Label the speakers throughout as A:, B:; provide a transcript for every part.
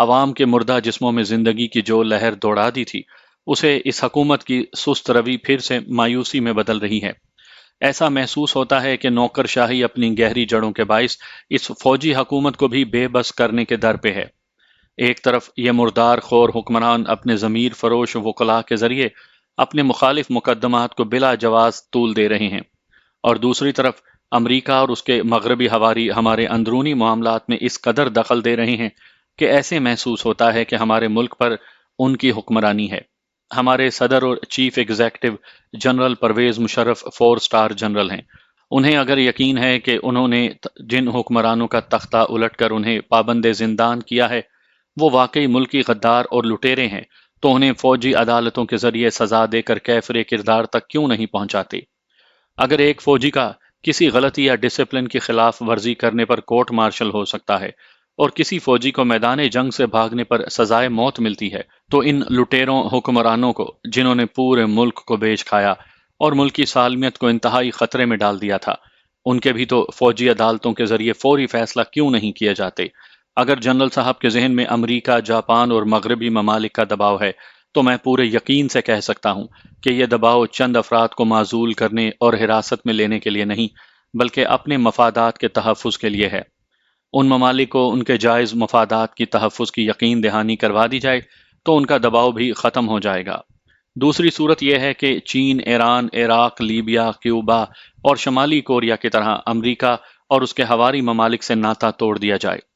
A: عوام کے مردہ جسموں میں زندگی کی جو لہر دوڑا دی تھی، اسے اس حکومت کی سست روی پھر سے مایوسی میں بدل رہی ہے۔ ایسا محسوس ہوتا ہے کہ نوکر شاہی اپنی گہری جڑوں کے باعث اس فوجی حکومت کو بھی بے بس کرنے کے در پہ ہے۔ ایک طرف یہ مردار خور حکمران اپنے ضمیر فروش وکلاء کے ذریعے اپنے مخالف مقدمات کو بلا جواز طول دے رہے ہیں، اور دوسری طرف امریکہ اور اس کے مغربی ہواری ہمارے اندرونی معاملات میں اس قدر دخل دے رہے ہیں کہ ایسے محسوس ہوتا ہے کہ ہمارے ملک پر ان کی حکمرانی ہے۔ ہمارے صدر اور chief executive general Pervez Musharraf 4 star general ہیں۔ انہیں اگر یقین ہے کہ انہوں نے جن حکمرانوں کا تختہ الٹ کر انہیں پابند زندان کیا ہے وہ واقعی ملکی غدار اور لٹیرے ہیں، تو انہیں فوجی عدالتوں کے ذریعے سزا دے کر کیفر کردار تک کیوں نہیں پہنچاتے؟ اگر ایک فوجی کا کسی غلطی یا ڈسپلن کی خلاف ورزی کرنے پر کورٹ مارشل ہو سکتا ہے اور کسی فوجی کو میدان جنگ سے بھاگنے پر سزائے موت ملتی ہے، تو ان لٹیروں حکمرانوں کو جنہوں نے پورے ملک کو بیچ کھایا اور ملکی سالمیت کو انتہائی خطرے میں ڈال دیا تھا، ان کے بھی تو فوجی عدالتوں کے ذریعے فوری فیصلہ کیوں نہیں کیے جاتے؟ اگر جنرل صاحب کے ذہن میں امریکہ، جاپان اور مغربی ممالک کا دباؤ ہے، تو میں پورے یقین سے کہہ سکتا ہوں کہ یہ دباؤ چند افراد کو معزول کرنے اور حراست میں لینے کے لیے نہیں، بلکہ اپنے مفادات کے تحفظ کے لیے ہے۔ ان ممالک کو ان کے جائز مفادات کی تحفظ کی یقین دہانی کروا دی جائے تو ان کا دباؤ بھی ختم ہو جائے گا۔ دوسری صورت یہ ہے کہ چین، ایران، عراق، لیبیا، کیوبا اور شمالی کوریا کی طرح امریکہ اور اس کے ہواری ممالک سے ناطا توڑ دیا جائے۔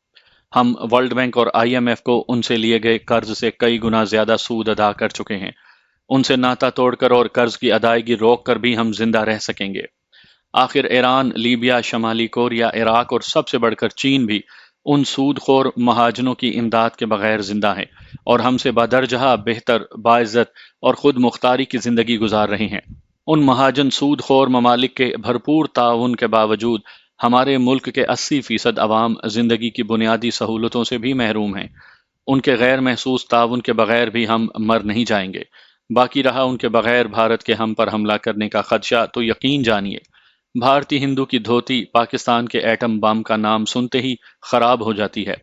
A: ہم ورلڈ بینک اور IMF کو ان سے لیے گئے قرض سے کئی گنا زیادہ سود ادا کر چکے ہیں۔ ان سے ناطا توڑ کر اور قرض کی ادائیگی روک کر بھی ہم زندہ رہ سکیں گے۔ آخر ایران، لیبیا، شمالی کوریا، عراق اور سب سے بڑھ کر چین بھی ان سود خور مہاجنوں کی امداد کے بغیر زندہ ہیں اور ہم سے بدرجہ بہتر، باعزت اور خود مختاری کی زندگی گزار رہے ہیں۔ ان مہاجن سود خور ممالک کے بھرپور تعاون کے باوجود ہمارے ملک کے 80% عوام زندگی کی بنیادی سہولتوں سے بھی محروم ہیں۔ ان کے غیر محسوس تعاون کے بغیر بھی ہم مر نہیں جائیں گے۔ باقی رہا ان کے بغیر بھارت کے ہم پر حملہ کرنے کا خدشہ، تو یقین جانیے بھارتی ہندو کی دھوتی پاکستان کے ایٹم بم کا نام سنتے ہی خراب ہو جاتی ہے۔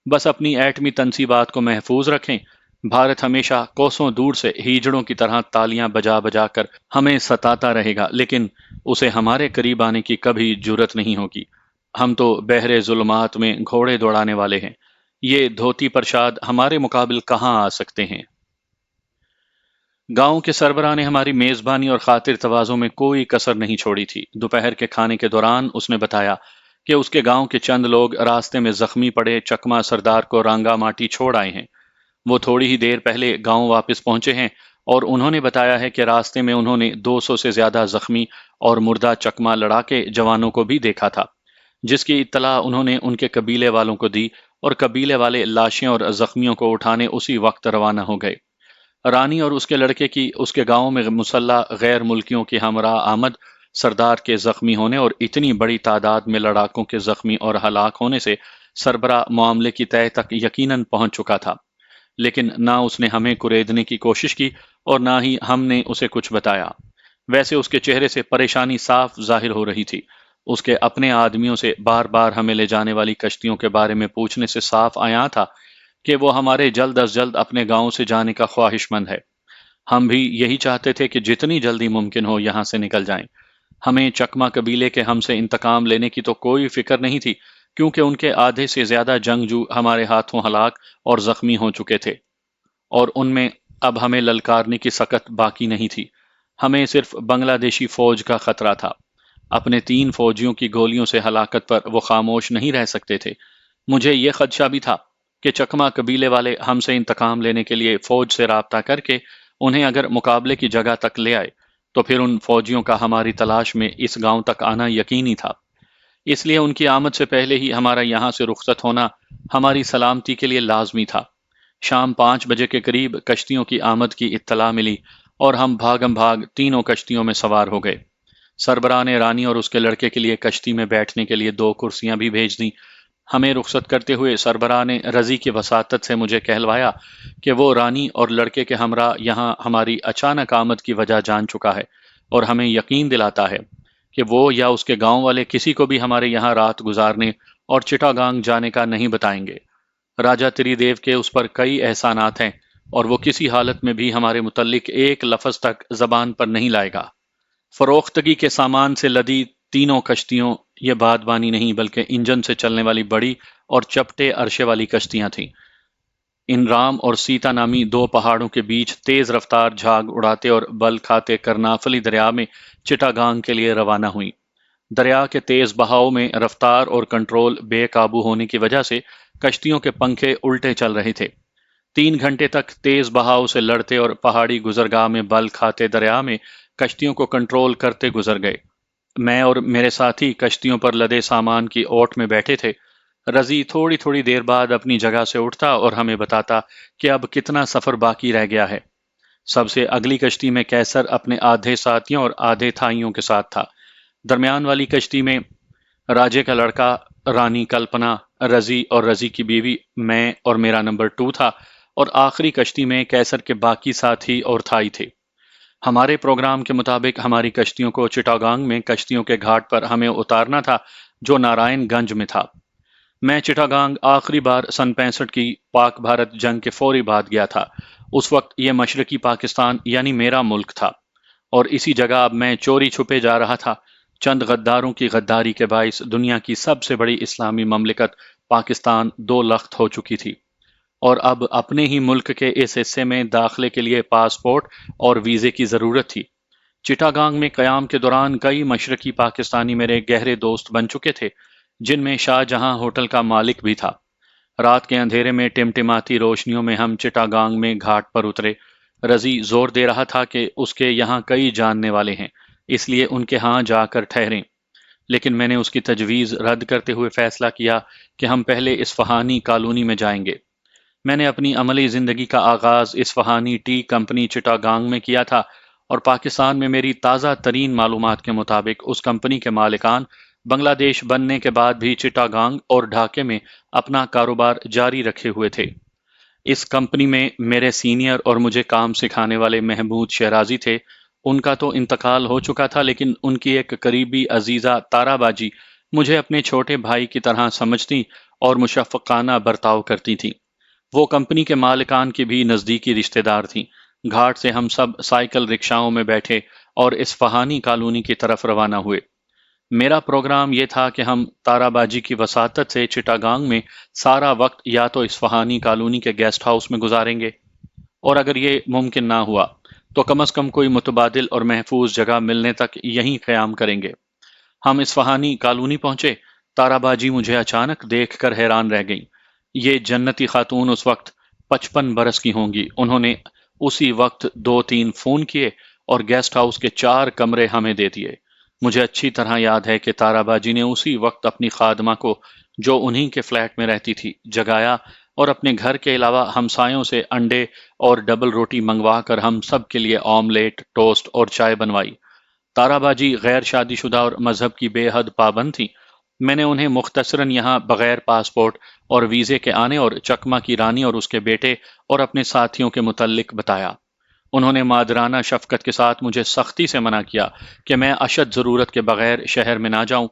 A: بس اپنی ایٹمی تنصیبات کو محفوظ رکھیں۔ بھارت ہمیشہ کوسوں دور سے ہیجڑوں کی طرح تالیاں بجا بجا کر ہمیں ستاتا رہے گا، لیکن اسے ہمارے قریب آنے کی کبھی جرت نہیں ہوگی۔ ہم تو بحر ظلمات میں گھوڑے دوڑانے والے ہیں، یہ دھوتی پرشاد ہمارے مقابل کہاں آ سکتے ہیں؟ گاؤں کے سربراہ نے ہماری میزبانی اور خاطر تواضع میں کوئی کسر نہیں چھوڑی تھی۔ دوپہر کے کھانے کے دوران اس نے بتایا کہ اس کے گاؤں کے چند لوگ راستے میں زخمی پڑے چکما سردار کو رانگا ماٹی چھوڑ آئے ہیں۔ وہ تھوڑی ہی دیر پہلے گاؤں واپس پہنچے ہیں اور انہوں نے بتایا ہے کہ راستے میں انہوں نے 200 سے زیادہ زخمی اور مردہ چکما لڑاکے جوانوں کو بھی دیکھا تھا، جس کی اطلاع انہوں نے ان کے قبیلے والوں کو دی اور قبیلے والے لاشیں اور زخمیوں کو اٹھانے اسی وقت روانہ ہو گئے۔ رانی اور اس کے لڑکے کی اس کے گاؤں میں مسلح غیر ملکیوں کی ہمراہ آمد سردار کے زخمی ہونے اور اتنی بڑی تعداد میں لڑاکوں کے زخمی اور ہلاک ہونے سے سربراہ معاملے کی تہہ تک یقیناً پہنچ چکا تھا، لیکن نہ اس نے ہمیں کریدنے کی کوشش کی اور نہ ہی ہم نے اسے کچھ بتایا۔ ویسے اس کے چہرے سے پریشانی صاف ظاہر ہو رہی تھی۔ اس کے اپنے آدمیوں سے بار بار ہمیں لے جانے والی کشتیوں کے بارے میں پوچھنے سے صاف آیا تھا کہ وہ ہمارے جلد از جلد اپنے گاؤں سے جانے کا خواہش مند ہے۔ ہم بھی یہی چاہتے تھے کہ جتنی جلدی ممکن ہو یہاں سے نکل جائیں۔ ہمیں چکما قبیلے کے ہم سے انتقام لینے کی تو کوئی فکر نہیں تھی، کیونکہ ان کے آدھے سے زیادہ جنگجو ہمارے ہاتھوں ہلاک اور زخمی ہو چکے تھے، اور ان میں اب ہمیں للکارنے کی سکت باقی نہیں تھی۔ ہمیں صرف بنگلہ دیشی فوج کا خطرہ تھا۔ اپنے 3 فوجیوں کی گولیوں سے ہلاکت پر وہ خاموش نہیں رہ سکتے تھے۔ مجھے یہ خدشہ بھی تھا کہ چکما قبیلے والے ہم سے انتقام لینے کے لیے فوج سے رابطہ کر کے انہیں اگر مقابلے کی جگہ تک لے آئے تو پھر ان فوجیوں کا ہماری تلاش میں اس گاؤں تک آنا یقینی تھا۔ اس لیے ان کی آمد سے پہلے ہی ہمارا یہاں سے رخصت ہونا ہماری سلامتی کے لیے لازمی تھا۔ شام 5 بجے کے قریب کشتیوں کی آمد کی اطلاع ملی اور ہم بھاگم بھاگ تینوں کشتیوں میں سوار ہو گئے۔ سربراہ نے رانی اور اس کے لڑکے کے لیے کشتی میں بیٹھنے کے لیے 2 کرسیاں بھی بھیج دیں۔ ہمیں رخصت کرتے ہوئے سربراہ نے رضی کی وساطت سے مجھے کہلوایا کہ وہ رانی اور لڑکے کے ہمراہ یہاں ہماری اچانک آمد کی وجہ جان چکا ہے اور ہمیں یقین دلاتا ہے کہ وہ یا اس کے گاؤں والے کسی کو بھی ہمارے یہاں رات گزارنے اور چٹاگانگ جانے کا نہیں بتائیں گے۔ راجہ تری دیو کے اس پر کئی احسانات ہیں اور وہ کسی حالت میں بھی ہمارے متعلق ایک لفظ تک زبان پر نہیں لائے گا۔ فروختگی کے سامان سے لدی تینوں کشتیوں یہ بادبانی نہیں بلکہ انجن سے چلنے والی بڑی اور چپٹے عرشے والی کشتیاں تھیں۔ ان رام اور سیتا نامی دو پہاڑوں کے بیچ تیز رفتار جھاگ اڑاتے اور بل کھاتے کرنافلی دریا میں چٹاگانگ کے لیے روانہ ہوئیں۔ دریا کے تیز بہاؤ میں رفتار اور کنٹرول بے قابو ہونے کی وجہ سے کشتیوں کے پنکھے الٹے چل رہے تھے۔ 3 گھنٹے تک تیز بہاؤ سے لڑتے اور پہاڑی گزرگاہ میں بل کھاتے دریا میں کشتیوں کو کنٹرول کرتے گزر گئے۔ میں اور میرے ساتھی کشتیوں پر لدے سامان کی اوٹ میں بیٹھے تھے۔ رضی تھوڑی تھوڑی دیر بعد اپنی جگہ سے اٹھتا اور ہمیں بتاتا کہ اب کتنا سفر باقی رہ گیا ہے۔ سب سے اگلی کشتی میں کیسر اپنے آدھے ساتھیوں اور آدھے تھائیوں کے ساتھ تھا۔ درمیان والی کشتی میں راجے کا لڑکا، رانی کلپنا، رضی اور رضی کی بیوی، میں اور میرا نمبر 2 تھا، اور آخری کشتی میں کیسر کے باقی ساتھی اور تھائی تھے۔ ہمارے پروگرام کے مطابق ہماری کشتیوں کو چٹاگانگ میں کشتیوں کے گھاٹ پر ہمیں اتارنا تھا جو نارائن گنج میں تھا۔ میں چٹاگانگ آخری بار سن 65 کی پاک بھارت جنگ کے فوری بعد گیا تھا۔ اس وقت یہ مشرقی پاکستان یعنی میرا ملک تھا، اور اسی جگہ اب میں چوری چھپے جا رہا تھا۔ چند غداروں کی غداری کے باعث دنیا کی سب سے بڑی اسلامی مملکت پاکستان 2 لخت ہو چکی تھی، اور اب اپنے ہی ملک کے اس حصے میں داخلے کے لیے پاسپورٹ اور ویزے کی ضرورت تھی۔ چٹاگانگ میں قیام کے دوران کئی مشرقی پاکستانی میرے گہرے دوست بن چکے تھے، جن میں شاہ جہاں ہوٹل کا مالک بھی تھا۔ رات کے اندھیرے میں ٹمٹماتی روشنیوں میں ہم چٹاگانگ میں گھاٹ پر اترے۔ رضی زور دے رہا تھا کہ اس کے یہاں کئی جاننے والے ہیں، اس لیے ان کے ہاں جا کر ٹھہریں، لیکن میں نے اس کی تجویز رد کرتے ہوئے فیصلہ کیا کہ ہم پہلے اصفہانی کالونی میں جائیں گے۔ میں نے اپنی عملی زندگی کا آغاز اصفہانی ٹی کمپنی چٹاگانگ میں کیا تھا، اور پاکستان میں میری تازہ ترین معلومات کے مطابق اس کمپنی کے مالکان بنگلہ دیش بننے کے بعد بھی چٹاگانگ اور ڈھاکے میں اپنا کاروبار جاری رکھے ہوئے تھے۔ اس کمپنی میں میرے سینئر اور مجھے کام سکھانے والے محمود شیرازی تھے۔ ان کا تو انتقال ہو چکا تھا، لیکن ان کی ایک قریبی عزیزہ تارا باجی مجھے اپنے چھوٹے بھائی کی طرح سمجھتی اور مشفقانہ برتاؤ کرتی تھیں۔ وہ کمپنی کے مالکان کی بھی نزدیکی رشتہ دار تھیں۔ گھاٹ سے ہم سب سائیکل رکشاؤں میں بیٹھے اور اصفہانی کالونی کی طرف روانہ ہوئے۔ میرا پروگرام یہ تھا کہ ہم تارا باجی کی وساطت سے چٹاگانگ میں سارا وقت یا تو اصفہانی کالونی کے گیسٹ ہاؤس میں گزاریں گے، اور اگر یہ ممکن نہ ہوا تو کم از کم کوئی متبادل اور محفوظ جگہ ملنے تک یہیں قیام کریں گے۔ ہم اصفہانی کالونی پہنچے۔ تارا باجی مجھے اچانک دیکھ کر حیران رہ گئیں۔ یہ جنتی خاتون اس وقت 55 برس کی ہوں گی۔ انہوں نے اسی وقت 2-3 فون کیے اور گیسٹ ہاؤس کے 4 کمرے ہمیں دے دیے۔ مجھے اچھی طرح یاد ہے کہ تارا باجی نے اسی وقت اپنی خادمہ کو، جو انہی کے فلیٹ میں رہتی تھی، جگایا اور اپنے گھر کے علاوہ ہمسایوں سے انڈے اور ڈبل روٹی منگوا کر ہم سب کے لیے آملیٹ، ٹوسٹ اور چائے بنوائی۔ تارا باجی غیر شادی شدہ اور مذہب کی بے حد پابند تھیں۔ میں نے انہیں مختصراً یہاں بغیر پاسپورٹ اور ویزے کے آنے اور چکما کی رانی اور اس کے بیٹے اور اپنے ساتھیوں کے متعلق بتایا۔ انہوں نے مادرانہ شفقت کے ساتھ مجھے سختی سے منع کیا کہ میں اشد ضرورت کے بغیر شہر میں نہ جاؤں،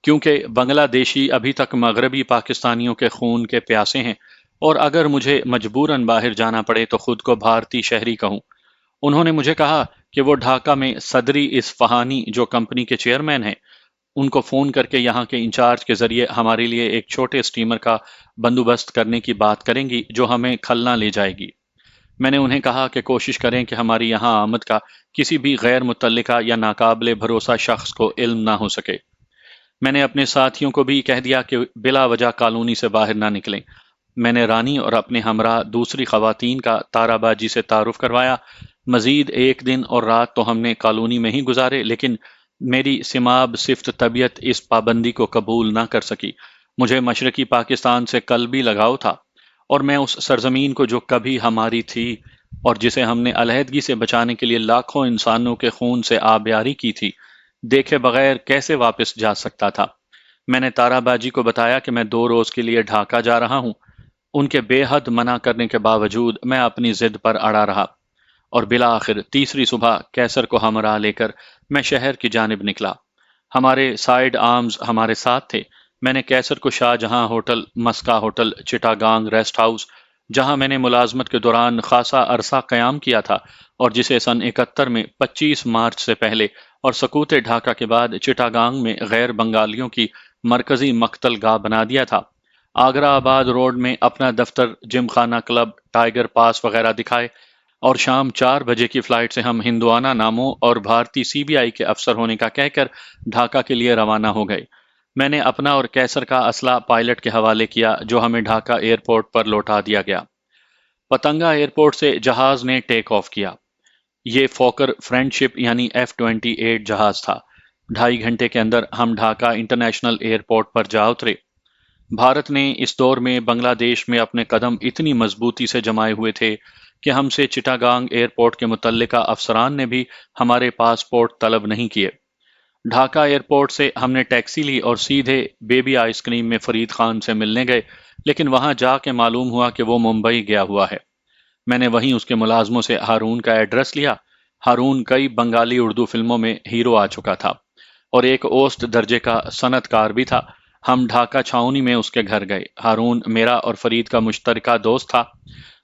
A: کیونکہ بنگلہ دیشی ابھی تک مغربی پاکستانیوں کے خون کے پیاسے ہیں، اور اگر مجھے مجبوراً باہر جانا پڑے تو خود کو بھارتی شہری کہوں۔ انہوں نے مجھے کہا کہ وہ ڈھاکہ میں صدری اصفہانی، جو کمپنی کے چیئرمین ہیں، ان کو فون کر کے یہاں کے انچارج کے ذریعے ہمارے لیے ایک چھوٹے اسٹیمر کا بندوبست کرنے کی بات کریں گی جو ہمیں کھلنا لے جائے گی۔ میں نے انہیں کہا کہ کوشش کریں کہ ہماری یہاں آمد کا کسی بھی غیر متعلقہ یا ناقابل بھروسہ شخص کو علم نہ ہو سکے۔ میں نے اپنے ساتھیوں کو بھی کہہ دیا کہ بلا وجہ کالونی سے باہر نہ نکلیں۔ میں نے رانی اور اپنے ہمراہ دوسری خواتین کا تارا باجی سے تعارف کروایا۔ مزید 1 دن اور رات تو ہم نے کالونی میں ہی گزارے، لیکن میری سماب صفت طبیعت اس پابندی کو قبول نہ کر سکی۔ مجھے مشرقی پاکستان سے قلبی لگاؤ تھا، اور میں اس سرزمین کو جو کبھی ہماری تھی اور جسے ہم نے علیحدگی سے بچانے کے لیے لاکھوں انسانوں کے خون سے آبیاری کی تھی، دیکھے بغیر کیسے واپس جا سکتا تھا۔ میں نے تارا باجی کو بتایا کہ میں 2 روز کے لیے ڈھاکہ جا رہا ہوں۔ ان کے بے حد منع کرنے کے باوجود میں اپنی ضد پر اڑا رہا، اور بالآخر تیسری صبح کیسر کو ہمراہ لے کر میں شہر کی جانب نکلا۔ ہمارے سائیڈ آرمز ہمارے ساتھ تھے، میں نے کیسر کو Shah Jahan hotel, Maska hotel, Chittagong rest house, جہاں میں نے ملازمت کے دوران خاصا عرصہ قیام کیا تھا اور جسے سن 71 میں 25 مارچ سے پہلے اور سکوت ڈھاکہ کے بعد چٹاگانگ میں غیر بنگالیوں کی مرکزی مقتل گاہ بنا دیا تھا، آگرہ آباد روڈ میں اپنا دفتر، جم خانہ، کلب، ٹائیگر پاس وغیرہ دکھائے، اور شام 4 بجے کی فلائٹ سے ہم ہندوانہ ناموں اور بھارتی CBI کے افسر ہونے کا کہہ کر ڈھاکہ کے لیے روانہ ہو گئے۔ میں نے اپنا اور کیسر کا اسلحہ پائلٹ کے حوالے کیا، جو ہمیں ڈھاکہ ایئرپورٹ پر لوٹا دیا گیا۔ پتنگا ایئرپورٹ سے جہاز نے ٹیک آف کیا۔ یہ فوکر فرینڈ شپ یعنی F-28 جہاز تھا۔ 2.5 گھنٹے کے اندر ہم ڈھاکہ انٹرنیشنل ایئرپورٹ پر جا اترے۔ بھارت نے اس دور میں بنگلہ دیش میں اپنے قدم اتنی مضبوطی سے جمائے ہوئے تھے کہ ہم سے چٹاگانگ ایئرپورٹ کے متعلقہ افسران نے بھی ہمارے پاسپورٹ طلب نہیں کیے۔ ڈھاکہ ایئرپورٹ سے ہم نے ٹیکسی لی اور سیدھے بیبی آئس کریم میں فرید خان سے ملنے گئے، لیکن وہاں جا کے معلوم ہوا کہ وہ ممبئی گیا ہوا ہے۔ میں نے وہیں اس کے ملازموں سے ہارون کا ایڈریس لیا۔ ہارون کئی بنگالی اردو فلموں میں ہیرو آ چکا تھا اور ایک اوسط درجے کا صنعت کار بھی تھا۔ ہم ڈھاکہ چھاؤنی میں اس کے گھر گئے۔ ہارون میرا اور فرید کا مشترکہ دوست تھا۔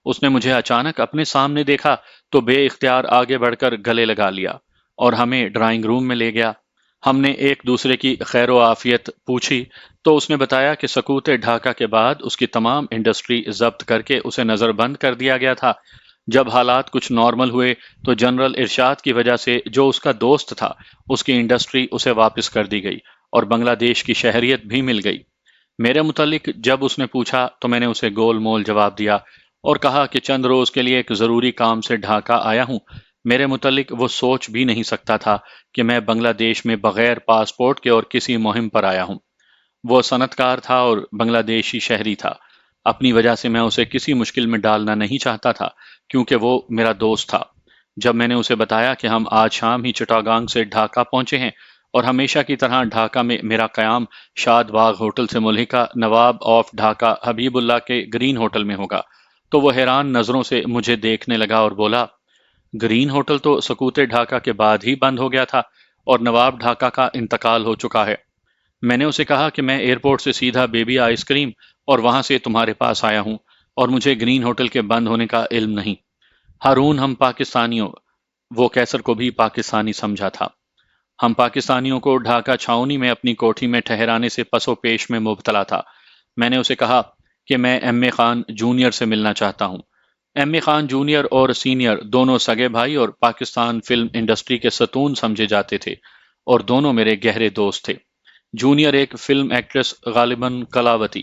A: اس نے مجھے اچانک اپنے سامنے دیکھا تو بے اختیار آگے بڑھ کر گلے لگا لیا اور ہمیں ڈرائنگ روم میں لے گیا۔ ہم نے ایک دوسرے کی خیر و عافیت پوچھی تو اس نے بتایا کہ سکوت ڈھاکہ کے بعد اس کی تمام انڈسٹری ضبط کر کے اسے نظر بند کر دیا گیا تھا۔ جب حالات کچھ نارمل ہوئے تو جنرل ارشاد کی وجہ سے جو اس کا دوست تھا، اس کی انڈسٹری اسے واپس کر دی گئی اور بنگلہ دیش کی شہریت بھی مل گئی۔ میرے متعلق جب اس نے پوچھا تو میں نے اسے گول مول جواب دیا اور کہا کہ چند روز کے لیے ایک ضروری کام سے ڈھاکہ آیا ہوں۔ میرے متعلق وہ سوچ بھی نہیں سکتا تھا کہ میں بنگلہ دیش میں بغیر پاسپورٹ کے اور کسی مہم پر آیا ہوں۔ وہ صنعت کار تھا اور بنگلہ دیشی شہری تھا۔ اپنی وجہ سے میں اسے کسی مشکل میں ڈالنا نہیں چاہتا تھا کیونکہ وہ میرا دوست تھا۔ جب میں نے اسے بتایا کہ ہم آج شام ہی چٹاگانگ سے ڈھاکہ پہنچے ہیں اور ہمیشہ کی طرح ڈھاکہ میں میرا قیام شاد باغ ہوٹل سے ملحقہ نواب آف ڈھاکہ حبیب اللہ کے گرین ہوٹل میں ہوگا، تو وہ حیران نظروں سے مجھے دیکھنے لگا اور بولا، گرین ہوٹل تو سکوت ڈھاکہ کے بعد ہی بند ہو گیا تھا اور نواب ڈھاکہ کا انتقال ہو چکا ہے۔ میں نے اسے کہا کہ میں ایئرپورٹ سے سیدھا بیبی آئس کریم اور وہاں سے تمہارے پاس آیا ہوں اور مجھے گرین ہوٹل کے بند ہونے کا علم نہیں۔ ہارون ہم پاکستانیوں، وہ کیسر کو بھی پاکستانی سمجھا تھا، ہم پاکستانیوں کو ڈھاکہ چھاؤنی میں اپنی کوٹھی میں ٹھہرانے سے پس و پیش میں مبتلا تھا۔ میں نے اسے کہا کہ میں ایم اے خان جونیئر سے ملنا چاہتا ہوں۔ ایم اے خان جونیئر اور سینئر دونوں سگے بھائی اور پاکستان فلم انڈسٹری کے ستون سمجھے جاتے تھے اور دونوں میرے گہرے دوست تھے۔ جونیئر ایک فلم ایکٹریس غالباً کلاوتی،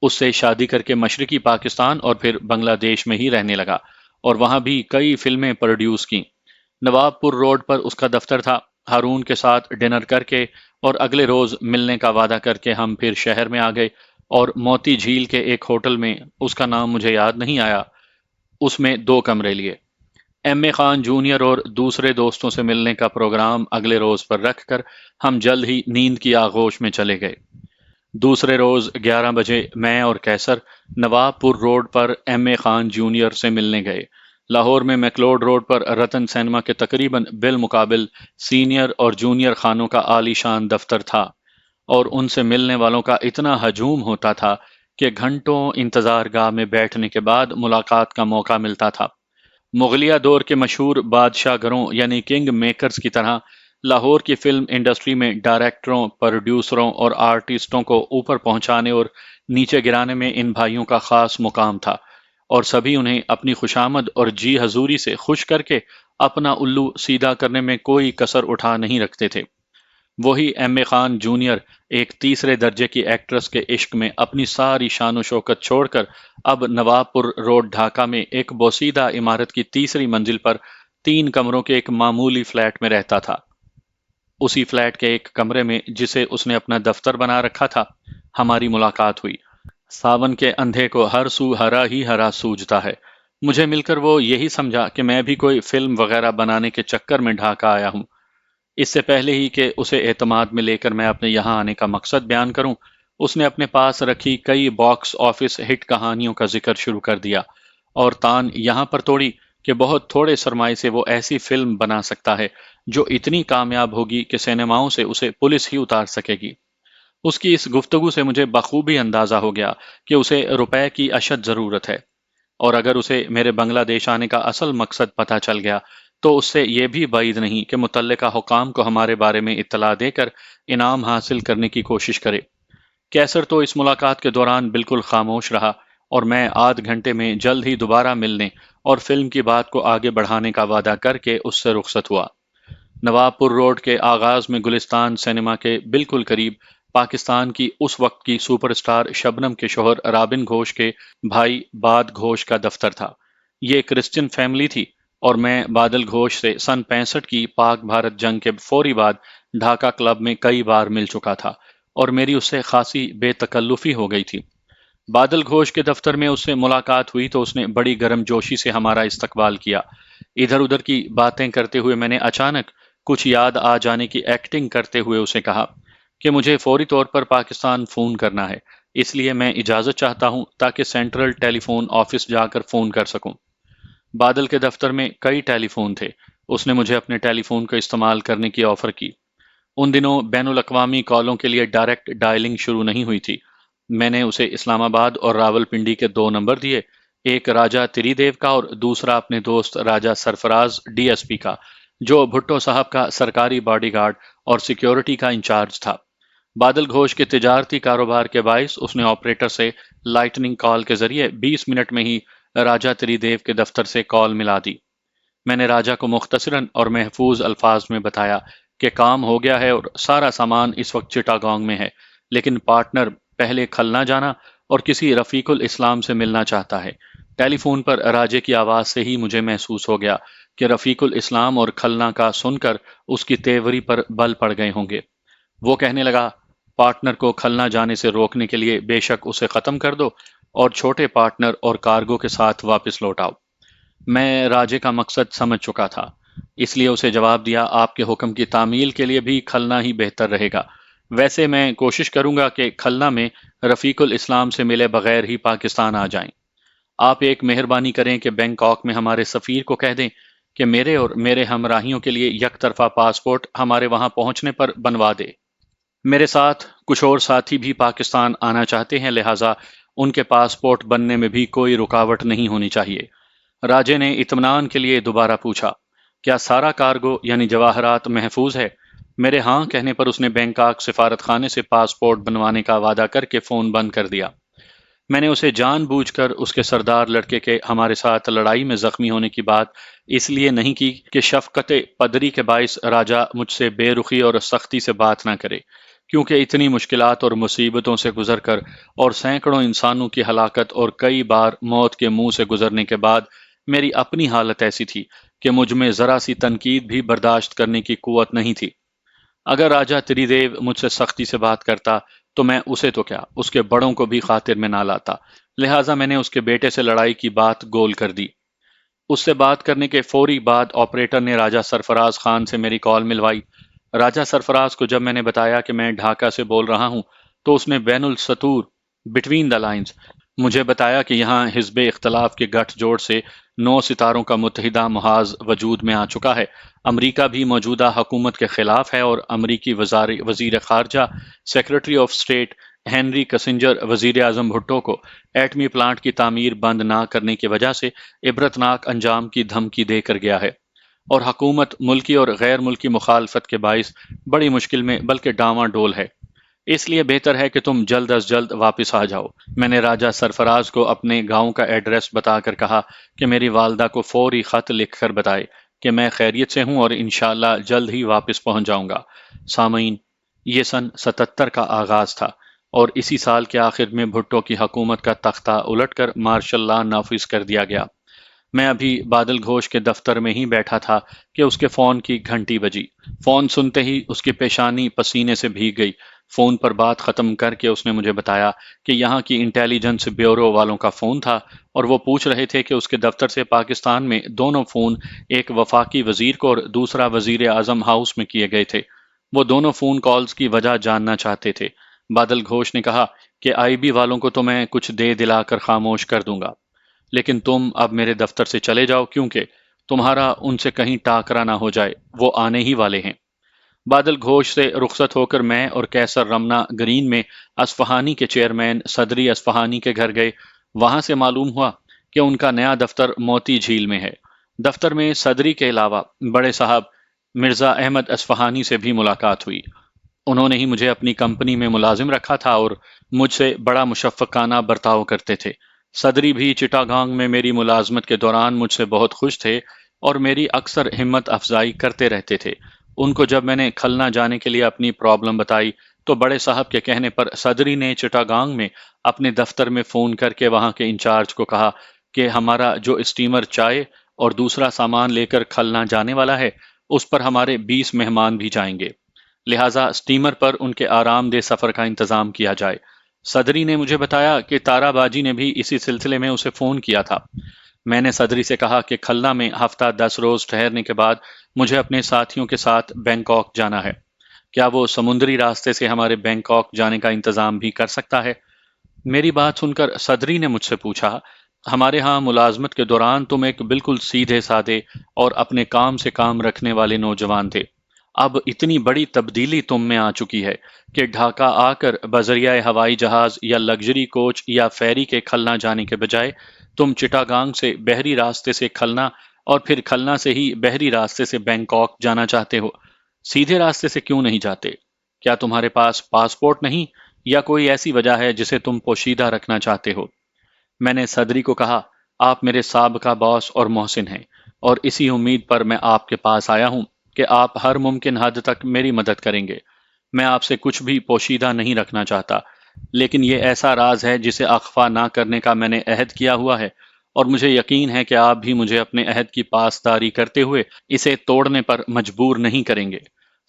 A: اس سے شادی کر کے مشرقی پاکستان اور پھر بنگلہ دیش میں ہی رہنے لگا اور وہاں بھی کئی فلمیں پروڈیوس کیں۔ نواب پور روڈ پر اس کا دفتر تھا۔ ہارون کے ساتھ ڈنر کر کے اور اگلے روز ملنے کا وعدہ کر کے ہم پھر شہر میں آ گئے اور موتی جھیل کے ایک ہوٹل میں، اس کا نام مجھے یاد نہیں آیا، اس میں 2 کمرے لیے۔ ایم اے خان جونیئر اور دوسرے دوستوں سے ملنے کا پروگرام اگلے روز پر رکھ کر ہم جلد ہی نیند کی آغوش میں چلے گئے۔ دوسرے روز 11 بجے میں اور کیسر نواب پور روڈ پر ایم اے خان جونیئر سے ملنے گئے۔ لاہور میں میکلوڈ روڈ پر رتن سینما کے تقریباً بالمقابل سینئر اور جونیئر خانوں کا عالی شان دفتر تھا اور ان سے ملنے والوں کا اتنا ہجوم ہوتا تھا کہ گھنٹوں انتظار گاہ میں بیٹھنے کے بعد ملاقات کا موقع ملتا تھا۔ مغلیہ دور کے مشہور بادشاہ گھروں یعنی کنگ میکرز کی طرح لاہور کی فلم انڈسٹری میں ڈائریکٹروں، پروڈیوسروں اور آرٹسٹوں کو اوپر پہنچانے اور نیچے گرانے میں ان بھائیوں کا خاص مقام تھا اور سبھی انہیں اپنی خوشامد اور جی حضوری سے خوش کر کے اپنا الو سیدھا کرنے میں کوئی کسر اٹھا نہیں رکھتے تھے۔ وہی ایم اے خان جونیئر ایک تیسرے درجے کی ایکٹریس کے عشق میں اپنی ساری شان و شوکت چھوڑ کر اب نواب پور روڈ ڈھاکہ میں ایک بوسیدہ عمارت کی تیسری منزل پر 3 کمروں کے ایک معمولی فلیٹ میں رہتا تھا۔ اسی فلیٹ کے ایک کمرے میں جسے اس نے اپنا دفتر بنا رکھا تھا ہماری ملاقات ہوئی۔ ساون کے اندھے کو ہر سو ہرا ہی ہرا سوجتا ہے۔ مجھے مل کر وہ یہی سمجھا کہ میں بھی کوئی فلم وغیرہ بنانے کے چکر میں ڈھاکہ آیا ہوں۔ اس سے پہلے ہی کہ اسے اعتماد میں لے کر میں اپنے یہاں آنے کا مقصد بیان کروں، اس نے اپنے پاس رکھی کئی باکس آفس ہٹ کہانیوں کا ذکر شروع کر دیا اور تان یہاں پر توڑی کہ بہت تھوڑے سرمائے سے وہ ایسی فلم بنا سکتا ہے جو اتنی کامیاب ہوگی کہ سینماؤں سے اسے پولیس ہی اتار سکے گی۔ اس کی اس گفتگو سے مجھے بخوبی اندازہ ہو گیا کہ اسے روپے کی اشد ضرورت ہے، اور اگر اسے میرے بنگلہ دیش آنے کا اصل مقصد پتہ چل گیا تو اس سے یہ بھی بعید نہیں کہ متعلقہ حکام کو ہمارے بارے میں اطلاع دے کر انعام حاصل کرنے کی کوشش کرے۔ کیسر تو اس ملاقات کے دوران بالکل خاموش رہا، اور میں آدھ گھنٹے میں جلد ہی دوبارہ ملنے اور فلم کی بات کو آگے بڑھانے کا وعدہ کر کے اس سے رخصت ہوا۔ نواب پور روڈ کے آغاز میں گلستان سینما کے بالکل قریب پاکستان کی اس وقت کی سپر اسٹار شبنم کے شوہر رابن گھوش کے بھائی باد گھوش کا دفتر تھا۔ یہ کرسچن فیملی تھی، اور میں بادل گھوش سے سن 65 کی پاک بھارت جنگ کے فوری بعد ڈھاکہ کلب میں کئی بار مل چکا تھا، اور میری اس سے خاصی بے تکلفی ہو گئی تھی۔ بادل گھوش کے دفتر میں اس سے ملاقات ہوئی تو اس نے بڑی گرم جوشی سے ہمارا استقبال کیا۔ ادھر ادھر کی باتیں کرتے ہوئے میں نے اچانک کچھ یاد آ جانے کی ایکٹنگ کرتے ہوئے اسے کہا کہ مجھے فوری طور پر پاکستان فون کرنا ہے، اس لیے میں اجازت چاہتا ہوں تاکہ سینٹرل ٹیلی فون آفس جا کر فون کر سکوں۔ بادل کے دفتر میں کئی ٹیلی فون تھے، اس نے مجھے اپنے ٹیلی فون کا استعمال کرنے کی آفر کی۔ ان دنوں بین الاقوامی کالوں کے لیے ڈائریکٹ ڈائلنگ شروع نہیں ہوئی تھی۔ میں نے اسے اسلام آباد اور راول پنڈی کے 2 نمبر دیے، ایک راجہ تری دیو کا اور دوسرا اپنے دوست راجہ سرفراز ڈی ایس پی کا، جو بھٹو صاحب کا سرکاری باڈی گارڈ اور سیکیورٹی کا انچارج تھا۔ بادل گھوش کے تجارتی کاروبار کے باعث اس نے آپریٹر سے لائٹننگ کال کے ذریعے 20 منٹ میں ہی راجہ تری دیو کے دفتر سے کال ملا دی۔ میں نے راجہ کو مختصراً اور محفوظ الفاظ میں بتایا کہ کام ہو گیا ہے اور سارا سامان اس وقت چٹاگانگ میں ہے، لیکن پارٹنر پہلے کھلنا جانا اور کسی رفیق الاسلام سے ملنا چاہتا ہے۔ ٹیلی فون پر راجے کی آواز سے ہی مجھے محسوس ہو گیا کہ رفیق الاسلام اور کھلنا کا سن کر اس کی تیوری پر بل پڑ گئے ہوں گے۔ وہ کہنے لگا، پارٹنر کو کھلنا جانے سے روکنے کے لیے بے شک اسے ختم کر دو اور چھوٹے پارٹنر اور کارگو کے ساتھ واپس لوٹ آؤ۔ میں راجے کا مقصد سمجھ چکا تھا، اس لیے اسے جواب دیا، آپ کے حکم کی تعمیل کے لیے بھی کھلنا ہی بہتر رہے گا۔ ویسے میں کوشش کروں گا کہ کھلنا میں رفیق الاسلام سے ملے بغیر ہی پاکستان آ جائیں۔ آپ ایک مہربانی کریں کہ بینکاک میں ہمارے سفیر کو کہہ دیں کہ میرے اور میرے ہمراہیوں کے لیے یک طرفہ پاسپورٹ ہمارے وہاں پہنچنے پر بنوا دے۔ میرے ساتھ کچھ اور ساتھی بھی پاکستان آنا چاہتے ہیں، لہٰذا ان کے پاسپورٹ بننے میں بھی کوئی رکاوٹ نہیں ہونی چاہیے۔ راجے نے اطمینان کے لیے دوبارہ پوچھا، کیا سارا کارگو یعنی جواہرات محفوظ ہے؟ میرے ہاں کہنے پر اس نے بینکاک سفارت خانے سے پاسپورٹ بنوانے کا وعدہ کر کے فون بند کر دیا۔ میں نے اسے جان بوجھ کر اس کے سردار لڑکے کے ہمارے ساتھ لڑائی میں زخمی ہونے کی بات اس لیے نہیں کی کہ شفقت پدری کے باعث راجہ مجھ سے بے رخی اور سختی سے بات نہ کرے، کیونکہ اتنی مشکلات اور مصیبتوں سے گزر کر اور سینکڑوں انسانوں کی ہلاکت اور کئی بار موت کے منہ سے گزرنے کے بعد میری اپنی حالت ایسی تھی کہ مجھ میں ذرا سی تنقید بھی برداشت کرنے کی قوت نہیں تھی۔ اگر راجہ تری دیو مجھ سے سختی سے بات کرتا تو میں اسے تو کیا، اس کے بڑوں کو بھی خاطر میں نہ لاتا، لہٰذا میں نے اس کے بیٹے سے لڑائی کی بات گول کر دی۔ اس سے بات کرنے کے فوری بعد آپریٹر نے راجہ سرفراز خان سے میری کال ملوائی۔ راجہ سرفراز کو جب میں نے بتایا کہ میں ڈھاکہ سے بول رہا ہوں تو اس نے بین السطور بٹوین دا لائنز مجھے بتایا کہ یہاں حزب اختلاف کے گٹھ جوڑ سے 9 ستاروں کا متحدہ محاذ وجود میں آ چکا ہے۔ امریکہ بھی موجودہ حکومت کے خلاف ہے، اور امریکی وزیر خارجہ secretary of state Henry Kissinger وزیر اعظم بھٹو کو ایٹمی پلانٹ کی تعمیر بند نہ کرنے کی وجہ سے عبرتناک انجام کی دھمکی دے کر گیا ہے، اور حکومت ملکی اور غیر ملکی مخالفت کے باعث بڑی مشکل میں بلکہ ڈاواں ڈول ہے۔ اس لیے بہتر ہے کہ تم جلد از جلد واپس آ جاؤ۔ میں نے راجہ سرفراز کو اپنے گاؤں کا ایڈریس بتا کر کہا کہ میری والدہ کو فوری خط لکھ کر بتائے کہ میں خیریت سے ہوں اور انشاءاللہ جلد ہی واپس پہنچ جاؤں گا۔ سامعین، یہ سن 77 کا آغاز تھا، اور اسی سال کے آخر میں بھٹو کی حکومت کا تختہ الٹ کر مارشل لا نافذ کر دیا گیا۔ میں ابھی بادل گھوش کے دفتر میں ہی بیٹھا تھا کہ اس کے فون کی گھنٹی بجی۔ فون سنتے ہی اس کی پیشانی پسینے سے بھیگ گئی۔ فون پر بات ختم کر کے اس نے مجھے بتایا کہ یہاں کی انٹیلیجنس بیورو والوں کا فون تھا، اور وہ پوچھ رہے تھے کہ اس کے دفتر سے پاکستان میں دونوں فون، ایک وفاقی وزیر کو اور دوسرا وزیر اعظم ہاؤس میں کیے گئے تھے۔ وہ دونوں فون کالز کی وجہ جاننا چاہتے تھے۔ بادل گھوش نے کہا کہ آئی بی والوں کو تو میں کچھ دے دلا کر خاموش کر دوں گا، لیکن تم اب میرے دفتر سے چلے جاؤ، کیونکہ تمہارا ان سے کہیں ٹاکرا نہ ہو جائے، وہ آنے ہی والے ہیں۔ بادل گھوش سے رخصت ہو کر میں اور کیسر رمنا گرین میں اصفہانی کے چیئرمین صدری اصفہانی کے گھر گئے۔ وہاں سے معلوم ہوا کہ ان کا نیا دفتر موتی جھیل میں ہے۔ دفتر میں صدری کے علاوہ بڑے صاحب مرزا احمد اصفہانی سے بھی ملاقات ہوئی۔ انہوں نے ہی مجھے اپنی کمپنی میں ملازم رکھا تھا اور مجھ سے بڑا مشفقانہ برتاؤ کرتے تھے۔ صدری بھی چٹاگانگ میں میری ملازمت کے دوران مجھ سے بہت خوش تھے اور میری اکثر ہمت افزائی کرتے رہتے تھے۔ ان کو جب میں نے کھلنا جانے کے لیے اپنی پرابلم بتائی تو بڑے صاحب کے کہنے پر صدری نے چٹاگانگ میں اپنے دفتر میں فون کر کے وہاں کے انچارج کو کہا کہ ہمارا جو اسٹیمر چائے اور دوسرا سامان لے کر کھلنا جانے والا ہے اس پر ہمارے 20 مہمان بھی جائیں گے، لہٰذا اسٹیمر پر ان کے آرام دہ سفر کا انتظام کیا جائے۔ صدری نے مجھے بتایا کہ تارا باجی نے بھی اسی سلسلے میں اسے فون کیا تھا۔ میں نے صدری سے کہا کہ کھلنا میں ہفتہ 10 روز ٹھہرنے کے بعد مجھے اپنے ساتھیوں کے ساتھ بینکاک جانا ہے۔ کیا وہ سمندری راستے سے ہمارے بینکاک جانے کا انتظام بھی کر سکتا ہے؟ میری بات سن کر صدری نے مجھ سے پوچھا، ہمارے ہاں ملازمت کے دوران تم ایک بالکل سیدھے سادے اور اپنے کام سے کام رکھنے والے نوجوان تھے۔ اب اتنی بڑی تبدیلی تم میں آ چکی ہے کہ ڈھاکہ آ کر بذریعہ ہوائی جہاز یا لگژری کوچ یا فیری کے کھلنا جانے کے بجائے تم چٹاگانگ سے بحری راستے سے کھلنا اور پھر کھلنا سے ہی بحری راستے سے بینکاک جانا چاہتے ہو۔ سیدھے راستے سے کیوں نہیں جاتے؟ کیا تمہارے پاس پاسپورٹ نہیں یا کوئی ایسی وجہ ہے جسے تم پوشیدہ رکھنا چاہتے ہو؟ میں نے صدری کو کہا، آپ میرے سابقہ باس اور محسن ہیں اور اسی امید پر میں آپ کے پاس آیا ہوں کہ آپ ہر ممکن حد تک میری مدد کریں گے۔ میں آپ سے کچھ بھی پوشیدہ نہیں رکھنا چاہتا، لیکن یہ ایسا راز ہے جسے اخفا نہ کرنے کا میں نے عہد کیا ہوا ہے اور مجھے یقین ہے کہ آپ بھی مجھے اپنے عہد کی پاسداری کرتے ہوئے اسے توڑنے پر مجبور نہیں کریں گے۔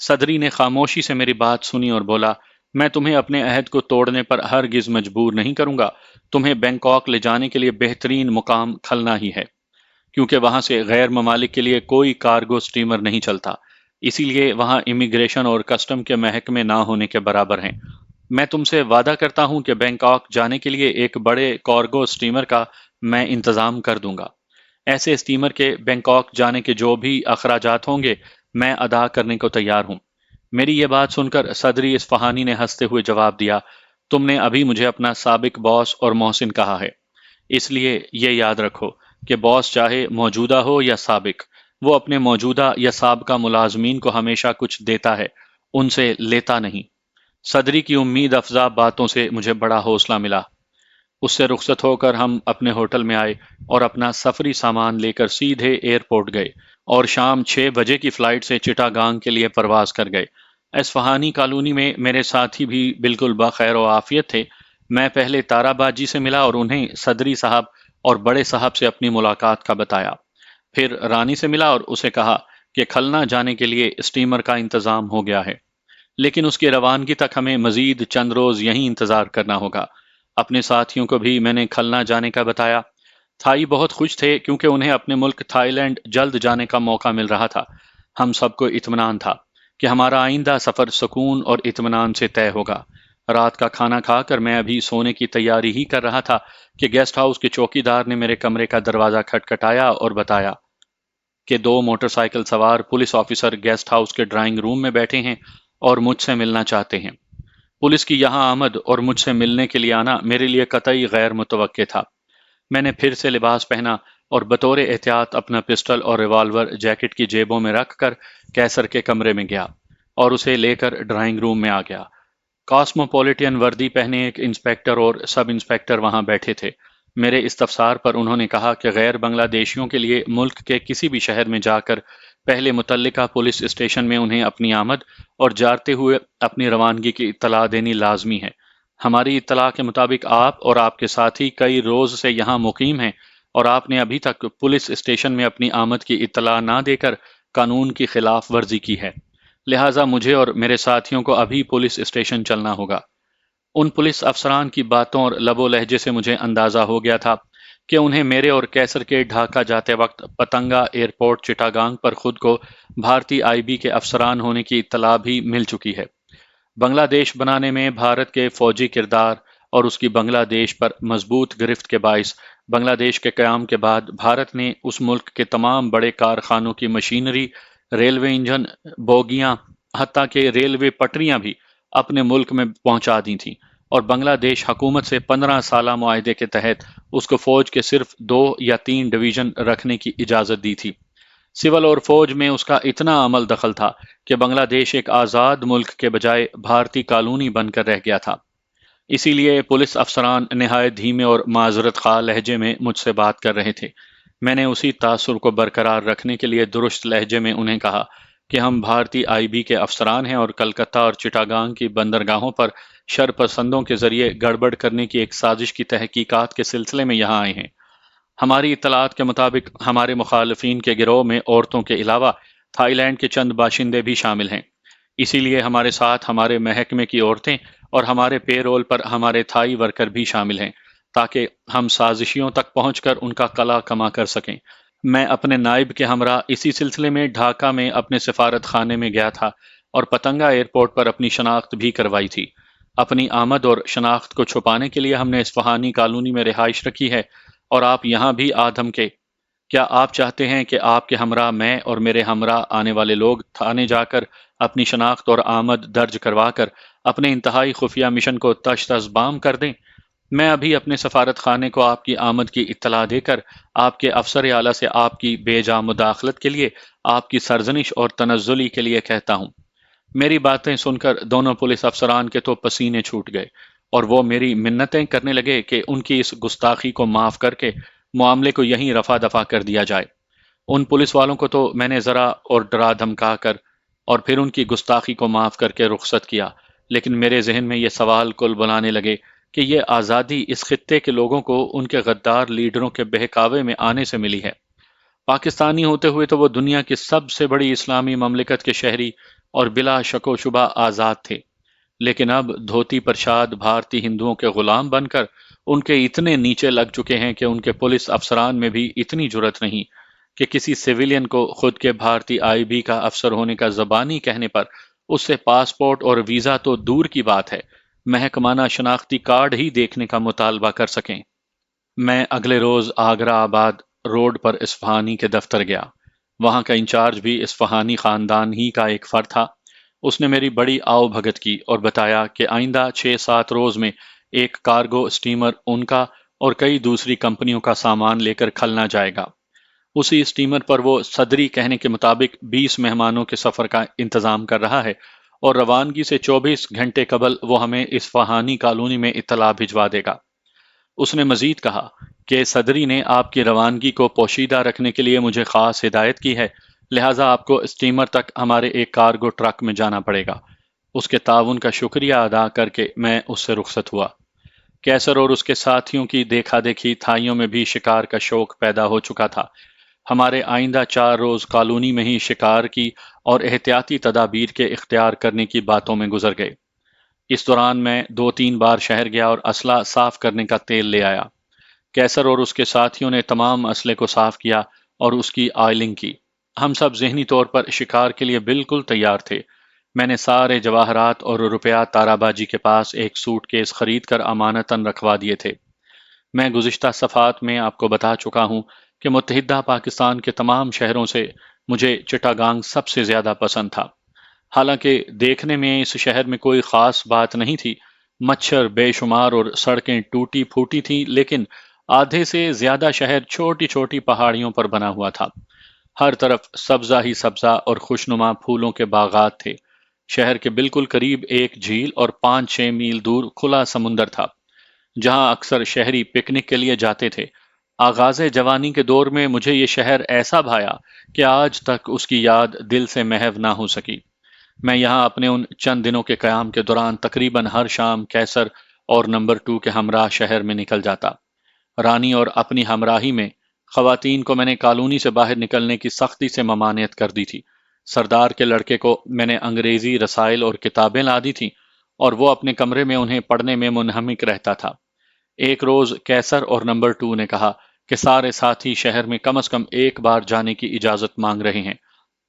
A: صدری نے خاموشی سے میری بات سنی اور بولا، میں تمہیں اپنے عہد کو توڑنے پر ہرگز مجبور نہیں کروں گا۔ تمہیں بینکاک لے جانے کے لیے بہترین مقام کھلنا ہی ہے، کیونکہ وہاں سے غیر ممالک کے لیے کوئی کارگو سٹیمر نہیں چلتا، اسی لیے وہاں امیگریشن اور کسٹم کے محکمے نہ ہونے کے برابر ہیں۔ میں تم سے وعدہ کرتا ہوں کہ بینکاک جانے کے لیے ایک بڑے کارگو سٹیمر کا میں انتظام کر دوں گا۔ ایسے سٹیمر کے بینکاک جانے کے جو بھی اخراجات ہوں گے میں ادا کرنے کو تیار ہوں۔ میری یہ بات سن کر صدری اصفہانی نے ہنستے ہوئے جواب دیا، تم نے ابھی مجھے اپنا سابق باس اور محسن کہا ہے، اس لیے یہ یاد رکھو کہ باس چاہے موجودہ ہو یا سابق، وہ اپنے موجودہ یا سابقہ ملازمین کو ہمیشہ کچھ دیتا ہے، ان سے لیتا نہیں۔ صدری کی امید افزا باتوں سے مجھے بڑا حوصلہ ملا۔ اس سے رخصت ہو کر ہم اپنے ہوٹل میں آئے اور اپنا سفری سامان لے کر سیدھے ایئرپورٹ گئے اور شام 6 بجے کی فلائٹ سے چٹاگانگ کے لیے پرواز کر گئے۔ اصفہانی کالونی میں میرے ساتھی بھی بالکل بخیر و عافیت تھے۔ میں پہلے تارا باجی سے ملا اور انہیں صدری صاحب اور بڑے صاحب سے اپنی ملاقات کا بتایا۔ پھر رانی سے ملا اور اسے کہا کہ کھلنا جانے کے لیے اسٹیمر کا انتظام ہو گیا ہے، لیکن اس کی روانگی تک ہمیں مزید چند روز یہیں انتظار کرنا ہوگا۔ اپنے ساتھیوں کو بھی میں نے کھلنا جانے کا بتایا۔ تھائی بہت خوش تھے کیونکہ انہیں اپنے ملک تھائی لینڈ جلد جانے کا موقع مل رہا تھا۔ ہم سب کو اطمینان تھا کہ ہمارا آئندہ سفر سکون اور اطمینان سے طے ہوگا۔ رات کا کھانا کھا کر میں ابھی سونے کی تیاری ہی کر رہا تھا کہ گیسٹ ہاؤس کے چوکی دار نے میرے کمرے کا دروازہ کھٹکھٹایا اور بتایا کہ 2 موٹر سائیکل سوار پولیس آفیسر گیسٹ ہاؤس کے ڈرائنگ روم میں بیٹھے ہیں اور مجھ سے ملنا چاہتے ہیں۔ پولیس کی یہاں آمد اور مجھ سے ملنے کے لیے آنا میرے لیے قطعی غیر متوقع تھا۔ میں نے پھر سے لباس پہنا اور بطور احتیاط اپنا پسٹل اور ریوالور جیکٹ کی جیبوں میں رکھ کر کیسر کے کمرے میں گیا اور اسے لے کر ڈرائنگ روم میں آ گیا۔ کاسموپولیٹن وردی پہنے ایک انسپیکٹر اور سب انسپیکٹر وہاں بیٹھے تھے۔ میرے استفسار پر انہوں نے کہا کہ غیر بنگلہ دیشیوں کے لیے ملک کے کسی بھی شہر میں جا کر پہلے متعلقہ پولیس اسٹیشن میں انہیں اپنی آمد اور جاتے ہوئے اپنی روانگی کی اطلاع دینی لازمی ہے۔ ہماری اطلاع کے مطابق آپ اور آپ کے ساتھی کئی روز سے یہاں مقیم ہیں اور آپ نے ابھی تک پولیس اسٹیشن میں اپنی آمد کی اطلاع نہ دے کر قانون کی خلاف ورزی کی ہے، لہٰذا مجھے اور میرے ساتھیوں کو ابھی پولیس اسٹیشن چلنا ہوگا۔ ان پولیس افسران کی باتوں اور لب و لہجے سے مجھے اندازہ ہو گیا تھا کہ انہیں میرے اور کیسر کے ڈھاکہ جاتے وقت پتنگا ایئرپورٹ چٹاگانگ پر خود کو بھارتی آئی بی کے افسران ہونے کی اطلاع بھی مل چکی ہے۔ بنگلہ دیش بنانے میں بھارت کے فوجی کردار اور اس کی بنگلہ دیش پر مضبوط گرفت کے باعث بنگلہ دیش کے قیام کے بعد بھارت نے اس ملک کے تمام بڑے کارخانوں کی مشینری، ریلوے انجن، بوگیاں حتیٰ کہ ریلوے پٹریاں بھی اپنے ملک میں پہنچا دی تھیں، اور بنگلہ دیش حکومت سے 15 سالہ معاہدے کے تحت اس کو فوج کے صرف 2 یا 3 ڈویژن رکھنے کی اجازت دی تھی۔ سول اور فوج میں اس کا اتنا عمل دخل تھا کہ بنگلہ دیش ایک آزاد ملک کے بجائے بھارتی کالونی بن کر رہ گیا تھا۔ اسی لیے پولیس افسران نہایت دھیمے اور معذرت خواہ لہجے میں مجھ سے بات کر رہے تھے۔ میں نے اسی تاثر کو برقرار رکھنے کے لیے درست لہجے میں انہیں کہا کہ ہم بھارتی آئی بی کے افسران ہیں اور کلکتہ اور چٹاگانگ کی بندرگاہوں پر شر پسندوں کے ذریعے گڑبڑ کرنے کی ایک سازش کی تحقیقات کے سلسلے میں یہاں آئے ہیں۔ ہماری اطلاعات کے مطابق ہمارے مخالفین کے گروہ میں عورتوں کے علاوہ تھائی لینڈ کے چند باشندے بھی شامل ہیں۔ اسی لیے ہمارے ساتھ ہمارے محکمے کی عورتیں اور ہمارے پے رول پر ہمارے تھائی ورکر بھی شامل ہیں، تاکہ ہم سازشیوں تک پہنچ کر ان کا قلع کما کر سکیں۔ میں اپنے نائب کے ہمراہ اسی سلسلے میں ڈھاکہ میں اپنے سفارت خانے میں گیا تھا اور پتنگا ایئرپورٹ پر اپنی شناخت بھی کروائی تھی۔ اپنی آمد اور شناخت کو چھپانے کے لیے ہم نے اصفہانی کالونی میں رہائش رکھی ہے، اور آپ یہاں بھی آدھم کے کیا آپ چاہتے ہیں کہ آپ کے ہمراہ میں اور میرے ہمراہ آنے والے لوگ تھانے جا کر اپنی شناخت اور آمد درج کروا کر اپنے انتہائی خفیہ مشن کو تش تش بام کر دیں؟ میں ابھی اپنے سفارت خانے کو آپ کی آمد کی اطلاع دے کر آپ کے افسر اعلیٰ سے آپ کی بے جا مداخلت کے لیے، آپ کی سرزنش اور تنزلی کے لیے کہتا ہوں۔ میری باتیں سن کر دونوں پولیس افسران کے تو پسینے چھوٹ گئے، اور وہ میری منتیں کرنے لگے کہ ان کی اس گستاخی کو معاف کر کے معاملے کو یہیں رفع دفع کر دیا جائے۔ ان پولیس والوں کو تو میں نے ذرا اور ڈرا دھمکا کر اور پھر ان کی گستاخی کو معاف کر کے رخصت کیا، لیکن میرے ذہن میں یہ سوال کل بلانے لگے کہ یہ آزادی اس خطے کے لوگوں کو ان کے غدار لیڈروں کے بہکاوے میں آنے سے ملی ہے۔ پاکستانی ہوتے ہوئے تو وہ دنیا کی سب سے بڑی اسلامی مملکت کے شہری اور بلا شک و شبہ آزاد تھے، لیکن اب دھوتی پرشاد بھارتی ہندوؤں کے غلام بن کر ان کے اتنے نیچے لگ چکے ہیں کہ ان کے پولیس افسران میں بھی اتنی جرت نہیں کہ کسی سویلین کو خود کے بھارتی آئی بی کا افسر ہونے کا زبانی کہنے پر اس سے پاسپورٹ اور ویزا تو دور کی بات ہے، محکمانہ شناختی کارڈ ہی دیکھنے کا مطالبہ کر سکیں۔ میں اگلے روز آگرہ آباد روڈ پر اصفہانی کے دفتر گیا۔ وہاں کا انچارج بھی اصفہانی خاندان ہی کا ایک فرد تھا۔ اس نے میری بڑی آؤ بھگت کی اور بتایا کہ آئندہ 6-7 روز میں ایک کارگو اسٹیمر ان کا اور کئی دوسری کمپنیوں کا سامان لے کر کھلنا جائے گا۔ اسی اسٹیمر پر وہ صدری کہنے کے مطابق 20 مہمانوں کے سفر کا انتظام کر رہا ہے، اور روانگی سے 24 گھنٹے قبل وہ ہمیں اصفہانی کالونی میں اطلاع بھجوا دے گا۔ اس نے مزید کہا کہ صدری نے آپ کی روانگی کو پوشیدہ رکھنے کے لیے مجھے خاص ہدایت کی ہے، لہٰذا آپ کو اسٹیمر تک ہمارے ایک کارگو ٹرک میں جانا پڑے گا۔ اس کے تعاون کا شکریہ ادا کر کے میں اس سے رخصت ہوا۔ کیسر اور اس کے ساتھیوں کی دیکھا دیکھی تھائیوں میں بھی شکار کا شوق پیدا ہو چکا تھا۔ ہمارے آئندہ 4 روز کالونی میں ہی شکار کی اور احتیاطی تدابیر کے اختیار کرنے کی باتوں میں گزر گئے۔ اس دوران میں 2-3 بار شہر گیا اور اسلحہ صاف کرنے کا تیل لے آیا۔ کیسر اور اس کے ساتھیوں نے تمام اسلحے کو صاف کیا اور اس کی آئلنگ کی۔ ہم سب ذہنی طور پر شکار کے لیے بالکل تیار تھے۔ میں نے سارے جواہرات اور روپیات تارا باجی کے پاس ایک سوٹ کیس خرید کر امانتاً رکھوا دیے تھے۔ میں گزشتہ صفحات میں آپ کو بتا چکا ہوں کہ متحدہ پاکستان کے تمام شہروں سے مجھے چٹاگانگ سب سے زیادہ پسند تھا۔ حالانکہ دیکھنے میں اس شہر میں کوئی خاص بات نہیں تھی، مچھر بے شمار اور سڑکیں ٹوٹی پھوٹی تھیں، لیکن آدھے سے زیادہ شہر چھوٹی چھوٹی پہاڑیوں پر بنا ہوا تھا۔ ہر طرف سبزہ ہی سبزہ اور خوشنما پھولوں کے باغات تھے۔ شہر کے بالکل قریب ایک جھیل اور 5-6 میل دور کھلا سمندر تھا، جہاں اکثر شہری پکنک کے لیے جاتے تھے۔ آغاز جوانی کے دور میں مجھے یہ شہر ایسا بھایا کہ آج تک اس کی یاد دل سے محو نہ ہو سکی۔ میں یہاں اپنے ان چند دنوں کے قیام کے دوران تقریباً ہر شام کیسر اور نمبر 2 کے ہمراہ شہر میں نکل جاتا۔ رانی اور اپنی ہمراہی میں خواتین کو میں نے کالونی سے باہر نکلنے کی سختی سے ممانعت کر دی تھی۔ سردار کے لڑکے کو میں نے انگریزی رسائل اور کتابیں لا دی تھیں، اور وہ اپنے کمرے میں انہیں پڑھنے میں منہمک رہتا تھا۔ ایک روز کیسر اور نمبر 2 نے کہا کہ سارے ساتھی شہر میں کم از کم ایک بار جانے کی اجازت مانگ رہے ہیں۔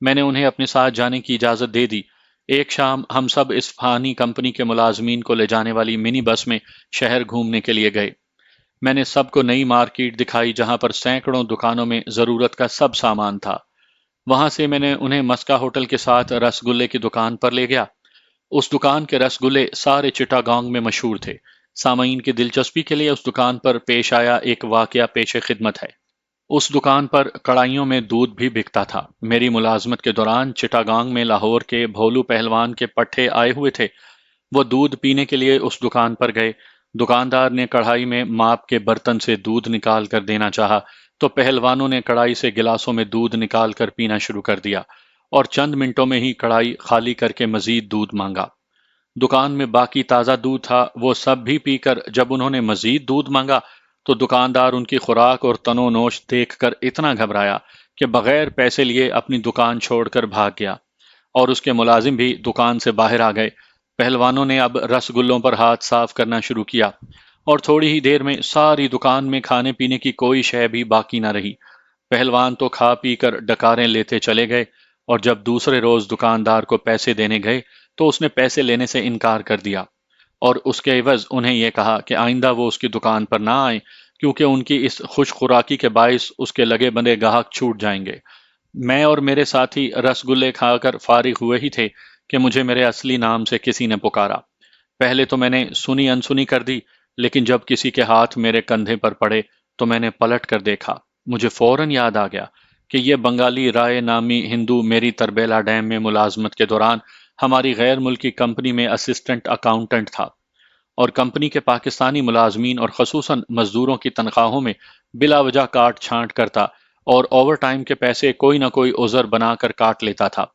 A: میں نے انہیں اپنے ساتھ جانے کی اجازت دے دی۔ ایک شام ہم سب اصفہانی کمپنی کے ملازمین کو لے جانے والی منی بس میں شہر گھومنے کے لیے گئے۔ میں نے سب کو نئی مارکیٹ دکھائی، جہاں پر سینکڑوں دکانوں میں ضرورت کا سب سامان تھا۔ وہاں سے میں نے انہیں مسکا ہوٹل کے ساتھ رس گلے کی دکان پر لے گیا۔ اس دکان کے رس گلے سارے چٹاگانگ میں مشہور تھے۔ سامعین کی دلچسپی کے لیے اس دکان پر پیش آیا ایک واقعہ پیش خدمت ہے۔ اس دکان پر کڑائیوں میں دودھ بھی بکتا تھا۔ میری ملازمت کے دوران چٹاگانگ میں لاہور کے بھولو پہلوان کے پٹھے آئے ہوئے تھے۔ وہ دودھ پینے کے لیے اس دکان پر گئے۔ دکاندار نے کڑھائی میں ماپ کے برتن سے دودھ نکال کر دینا چاہا تو پہلوانوں نے کڑھائی سے گلاسوں میں دودھ نکال کر پینا شروع کر دیا اور چند منٹوں میں ہی کڑھائی خالی کر کے مزید دودھ مانگا۔ دکان میں باقی تازہ دودھ تھا، وہ سب بھی پی کر جب انہوں نے مزید دودھ مانگا تو دکاندار ان کی خوراک اور تنو نوش دیکھ کر اتنا گھبرایا کہ بغیر پیسے لیے اپنی دکان چھوڑ کر بھاگ گیا، اور اس کے ملازم بھی دکان سے باہر آ گئے۔ پہلوانوں نے اب رس گلوں پر ہاتھ صاف کرنا شروع کیا اور تھوڑی ہی دیر میں ساری دکان میں کھانے پینے کی کوئی شے بھی باقی نہ رہی۔ پہلوان تو کھا پی کر ڈکاریں لیتے چلے گئے، اور جب دوسرے روز دکاندار کو پیسے دینے گئے تو اس نے پیسے لینے سے انکار کر دیا، اور اس کے عوض انہیں یہ کہا کہ آئندہ وہ اس کی دکان پر نہ آئیں کیونکہ ان کی اس خوش خوراکی کے باعث اس کے لگے بندے گاہک چھوٹ جائیں گے۔ میں اور میرے ساتھی رس گلے کھا کر فارغ ہوئے ہی تھے کہ مجھے میرے اصلی نام سے کسی نے پکارا۔ پہلے تو میں نے سنی انسنی کر دی، لیکن جب کسی کے ہاتھ میرے کندھے پر پڑے تو میں نے پلٹ کر دیکھا۔ مجھے فوراً یاد آ گیا کہ یہ بنگالی رائے نامی ہندو میری تربیلا ڈیم میں ملازمت کے دوران ہماری غیر ملکی کمپنی میں اسسٹنٹ اکاؤنٹنٹ تھا، اور کمپنی کے پاکستانی ملازمین اور خصوصاً مزدوروں کی تنخواہوں میں بلا وجہ کاٹ چھانٹ کرتا اور اوور ٹائم کے پیسے کوئی نہ کوئی عذر بنا کر کاٹ لیتا تھا۔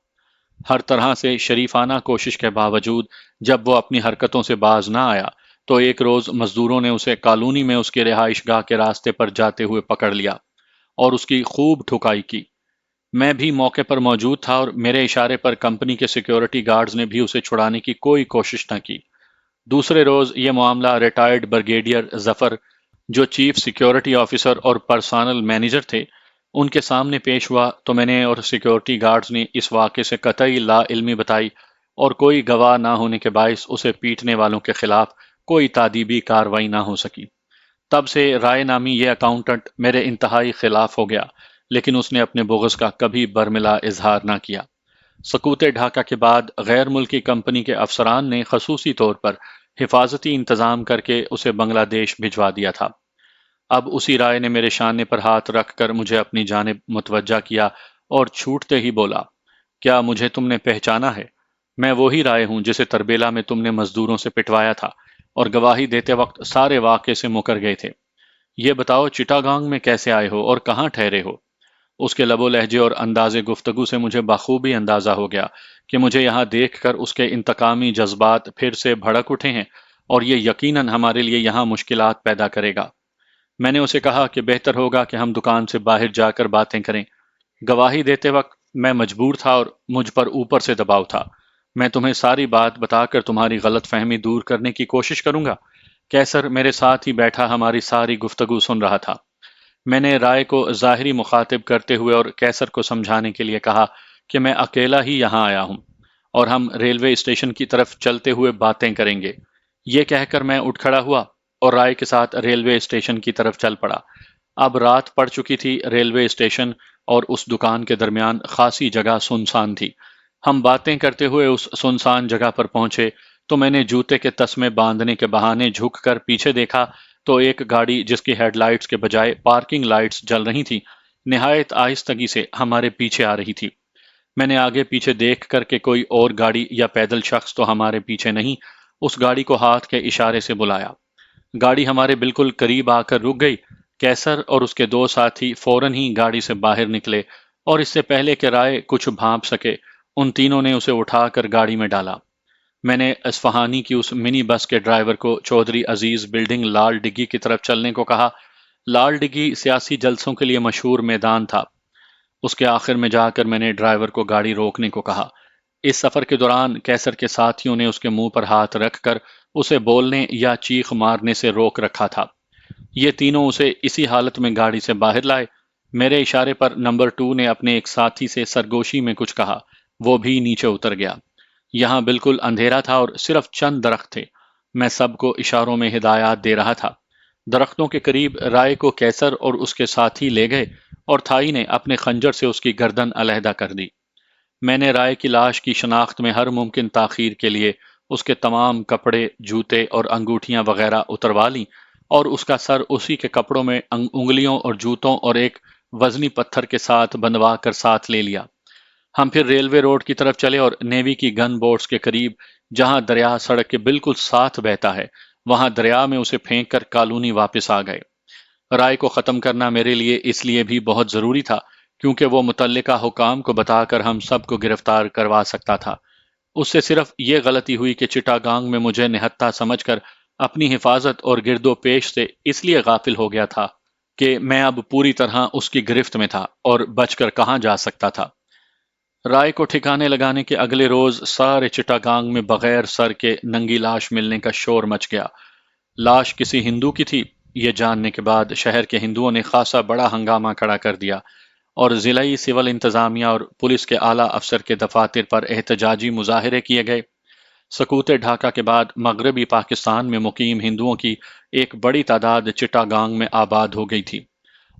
A: ہر طرح سے شریفانہ کوشش کے باوجود جب وہ اپنی حرکتوں سے باز نہ آیا تو ایک روز مزدوروں نے اسے کالونی میں اس کے رہائش گاہ کے راستے پر جاتے ہوئے پکڑ لیا اور اس کی خوب ٹھکائی کی۔ میں بھی موقع پر موجود تھا اور میرے اشارے پر کمپنی کے سیکیورٹی گارڈز نے بھی اسے چھڑانے کی کوئی کوشش نہ کی۔ دوسرے روز یہ معاملہ ریٹائرڈ بریگیڈیئر ظفر، جو چیف سیکیورٹی آفیسر اور پرسونل مینیجر تھے، ان کے سامنے پیش ہوا تو میں نے اور سیکیورٹی گارڈز نے اس واقعے سے قطعی لا علمی بتائی، اور کوئی گواہ نہ ہونے کے باعث اسے پیٹنے والوں کے خلاف کوئی تادیبی کارروائی نہ ہو سکی۔ تب سے رائے نامی یہ اکاؤنٹنٹ میرے انتہائی خلاف ہو گیا، لیکن اس نے اپنے بغض کا کبھی برملا اظہار نہ کیا۔ سقوط ڈھاکہ کے بعد غیر ملکی کمپنی کے افسران نے خصوصی طور پر حفاظتی انتظام کر کے اسے بنگلہ دیش بھجوا دیا تھا۔ اب اسی رائے نے میرے شانے پر ہاتھ رکھ کر مجھے اپنی جانب متوجہ کیا اور چھوٹتے ہی بولا، کیا مجھے تم نے پہچانا ہے؟ میں وہی رائے ہوں جسے تربیلا میں تم نے مزدوروں سے پٹوایا تھا اور گواہی دیتے وقت سارے واقعے سے مکر گئے تھے۔ یہ بتاؤ چٹاگانگ میں کیسے آئے ہو اور کہاں ٹھہرے ہو؟ اس کے لب و لہجے اور انداز گفتگو سے مجھے بخوبی اندازہ ہو گیا کہ مجھے یہاں دیکھ کر اس کے انتقامی جذبات پھر سے بھڑک اٹھے ہیں، اور یہ یقیناً ہمارے لیے یہاں مشکلات پیدا کرے گا۔ میں نے اسے کہا کہ بہتر ہوگا کہ ہم دکان سے باہر جا کر باتیں کریں۔ گواہی دیتے وقت میں مجبور تھا اور مجھ پر اوپر سے دباؤ تھا۔ میں تمہیں ساری بات بتا کر تمہاری غلط فہمی دور کرنے کی کوشش کروں گا۔ کیسر میرے ساتھ ہی بیٹھا ہماری ساری گفتگو سن رہا تھا۔ میں نے رائے کو ظاہری مخاطب کرتے ہوئے اور کیسر کو سمجھانے کے لیے کہا کہ میں اکیلا ہی یہاں آیا ہوں اور ہم ریلوے اسٹیشن کی طرف چلتے ہوئے باتیں کریں گے۔ یہ کہہ کر میں اٹھ کھڑا ہوا اور رائے کے ساتھ ریلوے اسٹیشن کی طرف چل پڑا۔ اب رات پڑ چکی تھی۔ ریلوے اسٹیشن اور اس دکان کے درمیان خاصی جگہ سنسان تھی۔ ہم باتیں کرتے ہوئے اس سنسان جگہ پر پہنچے تو میں نے جوتے کے تسمے باندھنے کے بہانے جھک کر پیچھے دیکھا تو ایک گاڑی جس کی ہیڈ لائٹس کے بجائے پارکنگ لائٹس جل رہی تھی، نہایت آہستگی سے ہمارے پیچھے آ رہی تھی۔ میں نے آگے پیچھے دیکھ کر کہ کوئی اور گاڑی یا پیدل شخص تو ہمارے پیچھے نہیں، اس گاڑی کو ہاتھ کے اشارے سے بلایا۔ گاڑی ہمارے بالکل قریب آ کر رک گئی۔ کیسر اور اس کے دو ساتھی فوراً ہی گاڑی سے باہر نکلے، اور اس سے پہلے کہ رائے کچھ بھانپ سکے ان تینوں نے اسے اٹھا کر گاڑی میں ڈالا۔ میں نے اصفہانی کی اس منی بس کے ڈرائیور کو چودھری عزیز بلڈنگ لال ڈگی کی طرف چلنے کو کہا۔ لال ڈگی سیاسی جلسوں کے لیے مشہور میدان تھا۔ اس کے آخر میں جا کر میں نے ڈرائیور کو گاڑی روکنے کو کہا۔ اس سفر کے دوران کیسر کے ساتھیوں نے اس کے منہ پر ہاتھ رکھ کر اسے بولنے یا چیخ مارنے سے روک رکھا تھا۔ یہ تینوں اسے اسی حالت میں گاڑی سے باہر لائے۔ میرے اشارے پر نمبر 2 نے اپنے ایک ساتھی سے سرگوشی میں کچھ کہا۔ وہ بھی نیچے اتر گیا۔ یہاں بالکل اندھیرا تھا اور صرف چند درخت تھے۔ میں سب کو اشاروں میں ہدایات دے رہا تھا۔ درختوں کے قریب رائے کو کیسر اور اس کے ساتھی لے گئے اور تھائی نے اپنے خنجر سے اس کی گردن علیحدہ کر دی۔ میں نے رائے کی لاش کی شناخت میں ہر ممکن تاخیر کے لیے اس کے تمام کپڑے، جوتے اور انگوٹھیاں وغیرہ اتروا لیں اور اس کا سر اسی کے کپڑوں میں انگلیوں اور جوتوں اور ایک وزنی پتھر کے ساتھ بندوا کر ساتھ لے لیا۔ ہم پھر ریلوے روڈ کی طرف چلے اور نیوی کی گن بوٹس کے قریب، جہاں دریا سڑک کے بالکل ساتھ بہتا ہے، وہاں دریا میں اسے پھینک کر کالونی واپس آ گئے۔ رائے کو ختم کرنا میرے لیے اس لیے بھی بہت ضروری تھا کیونکہ وہ متعلقہ حکام کو بتا کر ہم سب کو گرفتار کروا سکتا تھا۔ اس سے صرف یہ غلطی ہوئی کہ چٹاگانگ میں مجھے نہتہ سمجھ کر اپنی حفاظت اور گرد و پیش سے اس لیے غافل ہو گیا تھا کہ میں اب پوری طرح اس کی گرفت میں تھا اور بچ کر کہاں جا سکتا تھا۔ رائے کو ٹھکانے لگانے کے اگلے روز سارے چٹاگانگ میں بغیر سر کے ننگی لاش ملنے کا شور مچ گیا۔ لاش کسی ہندو کی تھی، یہ جاننے کے بعد شہر کے ہندوؤں نے خاصا بڑا ہنگامہ کھڑا کر دیا اور ضلعی سول انتظامیہ اور پولیس کے اعلیٰ افسر کے دفاتر پر احتجاجی مظاہرے کیے گئے۔ سقوط ڈھاکہ کے بعد مغربی پاکستان میں مقیم ہندوؤں کی ایک بڑی تعداد چٹاگانگ میں آباد ہو گئی تھی،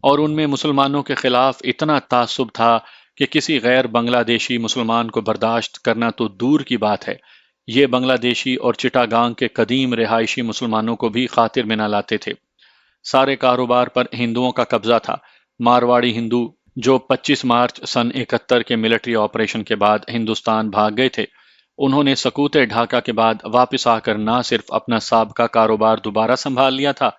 A: اور ان میں مسلمانوں کے خلاف اتنا تعصب تھا کہ کسی غیر بنگلہ دیشی مسلمان کو برداشت کرنا تو دور کی بات ہے، یہ بنگلہ دیشی اور چٹاگانگ کے قدیم رہائشی مسلمانوں کو بھی خاطر میں نہ لاتے تھے۔ سارے کاروبار پر ہندوؤں کا قبضہ تھا۔ مارواڑی ہندو جو 25 مارچ سن 71 کے ملٹری آپریشن کے بعد ہندوستان بھاگ گئے تھے، انہوں نے سقوط ڈھاکہ کے بعد واپس آ کر نہ صرف اپنا سابقہ کاروبار دوبارہ سنبھال لیا تھا،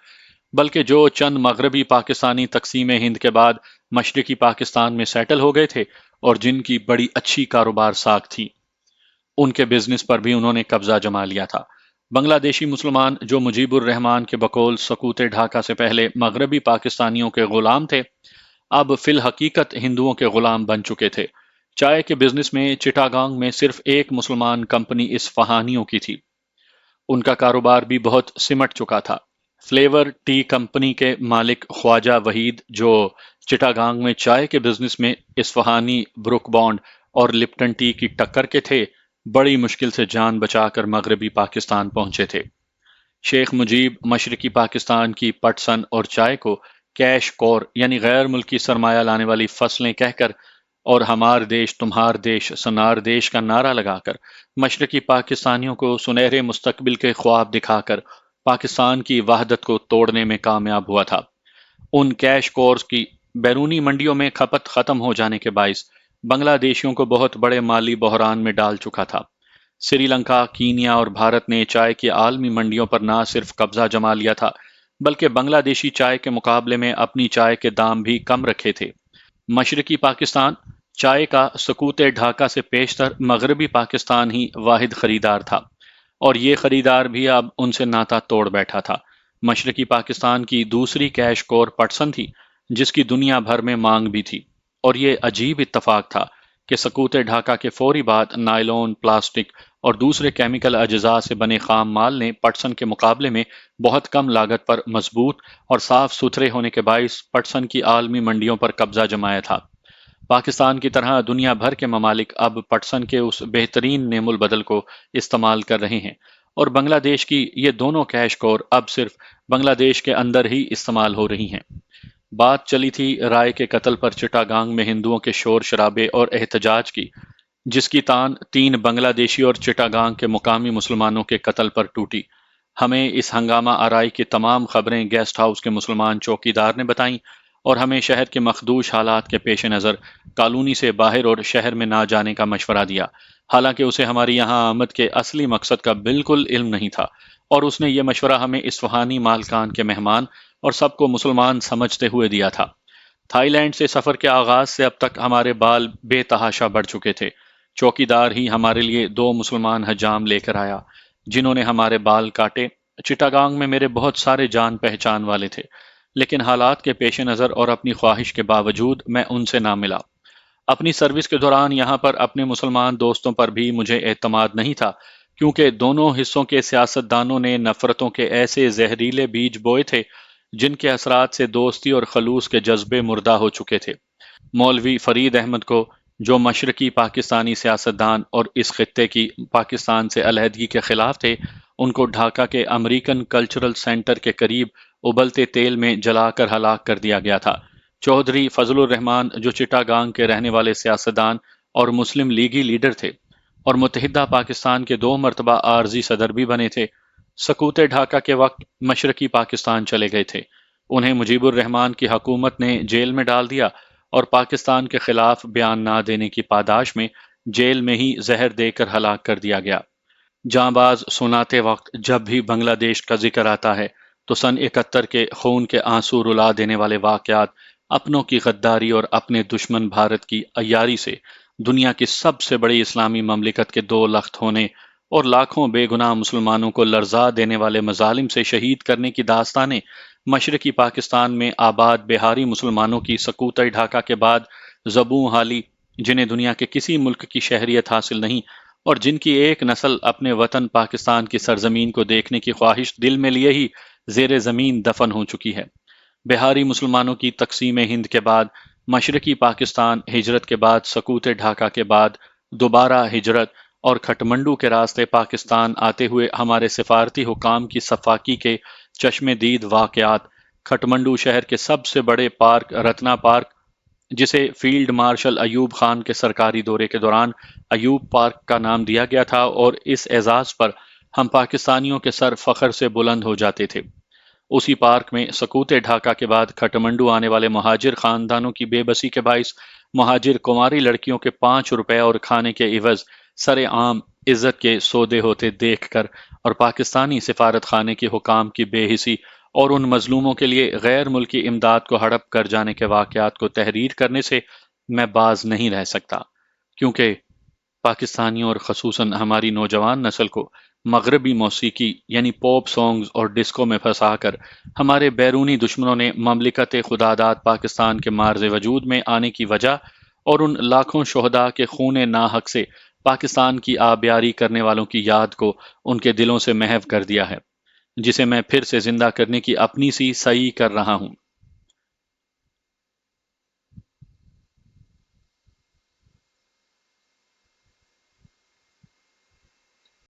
A: بلکہ جو چند مغربی پاکستانی تقسیم ہند کے بعد مشرقی پاکستان میں سیٹل ہو گئے تھے اور جن کی بڑی اچھی کاروبار ساکھ تھی، ان کے بزنس پر بھی انہوں نے قبضہ جما لیا تھا۔ بنگلہ دیشی مسلمان جو مجیب الرحمان کے بقول سقوط ڈھاکہ سے پہلے مغربی پاکستانیوں کے غلام تھے، اب فی الحقیقت ہندوؤں کے غلام بن چکے تھے۔ چائے کے بزنس میں چٹاگانگ میں صرف ایک مسلمان کمپنی اصفہانیوں کی تھی۔ ان کا کاروبار بھی بہت سمٹ چکا تھا۔ فلیور ٹی کمپنی کے مالک خواجہ وحید جو چٹاگانگ میں چائے کے بزنس میں اصفہانی بروک بانڈ اور لپٹن ٹی کی ٹکر کے تھے، بڑی مشکل سے جان بچا کر مغربی پاکستان پہنچے تھے۔ شیخ مجیب مشرقی پاکستان کی پٹسن اور چائے کو کیش کور یعنی غیر ملکی سرمایہ لانے والی فصلیں کہہ کر اور ہمار دیش تمہار دیش سنار دیش کا نعرہ لگا کر مشرقی پاکستانیوں کو سنہرے مستقبل کے خواب دکھا کر پاکستان کی وحدت کو توڑنے میں کامیاب ہوا تھا۔ ان کیش کورز کی بیرونی منڈیوں میں کھپت ختم ہو جانے کے باعث بنگلہ دیشیوں کو بہت بڑے مالی بحران میں ڈال چکا تھا۔ سری لنکا، کینیا اور بھارت نے چائے کی عالمی منڈیوں پر نہ صرف قبضہ جما لیا تھا بلکہ بنگلہ دیشی چائے کے مقابلے میں اپنی چائے کے دام بھی کم رکھے تھے۔ مشرقی پاکستان چائے کا سقوط ڈھاکہ سے پیشتر مغربی پاکستان ہی واحد خریدار تھا، اور یہ خریدار بھی اب ان سے ناتا توڑ بیٹھا تھا۔ مشرقی پاکستان کی دوسری کیش کور پٹسن تھی جس کی دنیا بھر میں مانگ بھی تھی، اور یہ عجیب اتفاق تھا کہ سقوط ڈھاکہ کے فوری بعد نائلون، پلاسٹک اور دوسرے کیمیکل اجزاء سے بنے خام مال نے پٹسن کے مقابلے میں بہت کم لاگت پر مضبوط اور صاف ستھرے ہونے کے باعث پٹسن کی عالمی منڈیوں پر قبضہ جمایا تھا۔ پاکستان کی طرح دنیا بھر کے ممالک اب پٹسن کے اس بہترین نعم البدل کو استعمال کر رہے ہیں، اور بنگلہ دیش کی یہ دونوں کیش کور اب صرف بنگلہ دیش کے اندر ہی استعمال ہو رہی ہیں۔ بات چلی تھی رائے کے قتل پر چٹاگانگ میں ہندوؤں کے شور شرابے اور احتجاج کی، جس کی تان 3 بنگلہ دیشی اور چٹاگانگ کے مقامی مسلمانوں کے قتل پر ٹوٹی۔ ہمیں اس ہنگامہ آرائی کی تمام خبریں گیسٹ ہاؤس کے مسلمان چوکیدار نے بتائیں، اور ہمیں شہر کے مخدوش حالات کے پیش نظر کالونی سے باہر اور شہر میں نہ جانے کا مشورہ دیا، حالانکہ اسے ہماری یہاں آمد کے اصلی مقصد کا بالکل علم نہیں تھا، اور اس نے یہ مشورہ ہمیں اصفہانی مالکان کے مہمان اور سب کو مسلمان سمجھتے ہوئے دیا تھا۔ تھائی لینڈ سے سفر کے آغاز سے اب تک ہمارے بال بے تحاشا بڑھ چکے تھے۔ چوکیدار ہی ہمارے لیے 2 مسلمان حجام لے کر آیا جنہوں نے ہمارے بال کاٹے۔ چٹاگانگ میں میرے بہت سارے جان پہچان والے تھے، لیکن حالات کے پیش نظر اور اپنی خواہش کے باوجود میں ان سے نہ ملا۔ اپنی سروس کے دوران یہاں پر اپنے مسلمان دوستوں پر بھی مجھے اعتماد نہیں تھا، کیونکہ دونوں حصوں کے سیاستدانوں نے نفرتوں کے ایسے زہریلے بیج بوئے تھے جن کے اثرات سے دوستی اور خلوص کے جذبے مردہ ہو چکے تھے۔ مولوی فرید احمد کو، جو مشرقی پاکستانی سیاستدان اور اس خطے کی پاکستان سے علیحدگی کے خلاف تھے، ان کو ڈھاکہ کے امریکن کلچرل سینٹر کے قریب ابلتے تیل میں جلا کر ہلاک کر دیا گیا تھا۔ چودھری فضل الرحمان جو چٹاگانگ کے رہنے والے سیاستدان اور مسلم لیگی لیڈر تھے اور متحدہ پاکستان کے 2 مرتبہ عارضی صدر بھی بنے تھے، سقوط ڈھاکہ کے وقت مشرقی پاکستان چلے گئے تھے۔ انہیں مجیب الرحمان کی حکومت نے جیل میں ڈال دیا اور پاکستان کے خلاف بیان نہ دینے کی پاداش میں جیل میں ہی زہر دے کر ہلاک کر دیا گیا۔ جاں باز سناتے وقت جب بھی بنگلہ دیش کا ذکر آتا ہے تو سن 71 کے خون کے آنسو رلا دینے والے واقعات، اپنوں کی غداری اور اپنے دشمن بھارت کی عیاری سے دنیا کی سب سے بڑی اسلامی مملکت کے 2 لخت ہونے اور لاکھوں بے گناہ مسلمانوں کو لرزا دینے والے مظالم سے شہید کرنے کی داستانیں مشرقی پاکستان میں آباد بہاری مسلمانوں کی سقوط ڈھاکہ کے بعد زبوں حالی، جنہیں دنیا کے کسی ملک کی شہریت حاصل نہیں اور جن کی ایک نسل اپنے وطن پاکستان کی سرزمین کو دیکھنے کی خواہش دل میں لیے ہی زیر زمین دفن ہو چکی ہے۔ بہاری مسلمانوں کی تقسیم ہند کے بعد مشرقی پاکستان، ہجرت کے بعد سقوط ڈھاکہ کے بعد دوبارہ ہجرت اور کھٹمنڈو کے راستے پاکستان آتے ہوئے ہمارے سفارتی حکام کی صفاقی کے چشم دید واقعات، کھٹمنڈو شہر کے سب سے بڑے پارک رتنا پارک، جسے فیلڈ مارشل ایوب خان کے سرکاری دورے کے دوران ایوب پارک کا نام دیا گیا تھا، اور اس اعزاز پر ہم پاکستانیوں کے سر فخر سے بلند ہو جاتے تھے۔ اسی پارک میں سقوط ڈھاکہ کے بعد کھٹمنڈو آنے والے مہاجر خاندانوں کی بے بسی کے باعث مہاجر کماری لڑکیوں کے 5 روپے اور کھانے کے عوض سر عام عزت کے سودے ہوتے دیکھ کر اور پاکستانی سفارت خانے کے حکام کی بے حسی اور ان مظلوموں کے لیے غیر ملکی امداد کو ہڑپ کر جانے کے واقعات کو تحریر کرنے سے میں باز نہیں رہ سکتا، کیونکہ پاکستانیوں اور خصوصاً ہماری نوجوان نسل کو مغربی موسیقی یعنی پوپ سانگز اور ڈسکو میں پھنسا کر ہمارے بیرونی دشمنوں نے مملکت خداداد پاکستان کے مارز وجود میں آنے کی وجہ اور ان لاکھوں شہداء کے خون ناحق سے پاکستان کی آبیاری کرنے والوں کی یاد کو ان کے دلوں سے محو کر دیا ہے، جسے میں پھر سے زندہ کرنے کی اپنی سی سعی کر رہا ہوں۔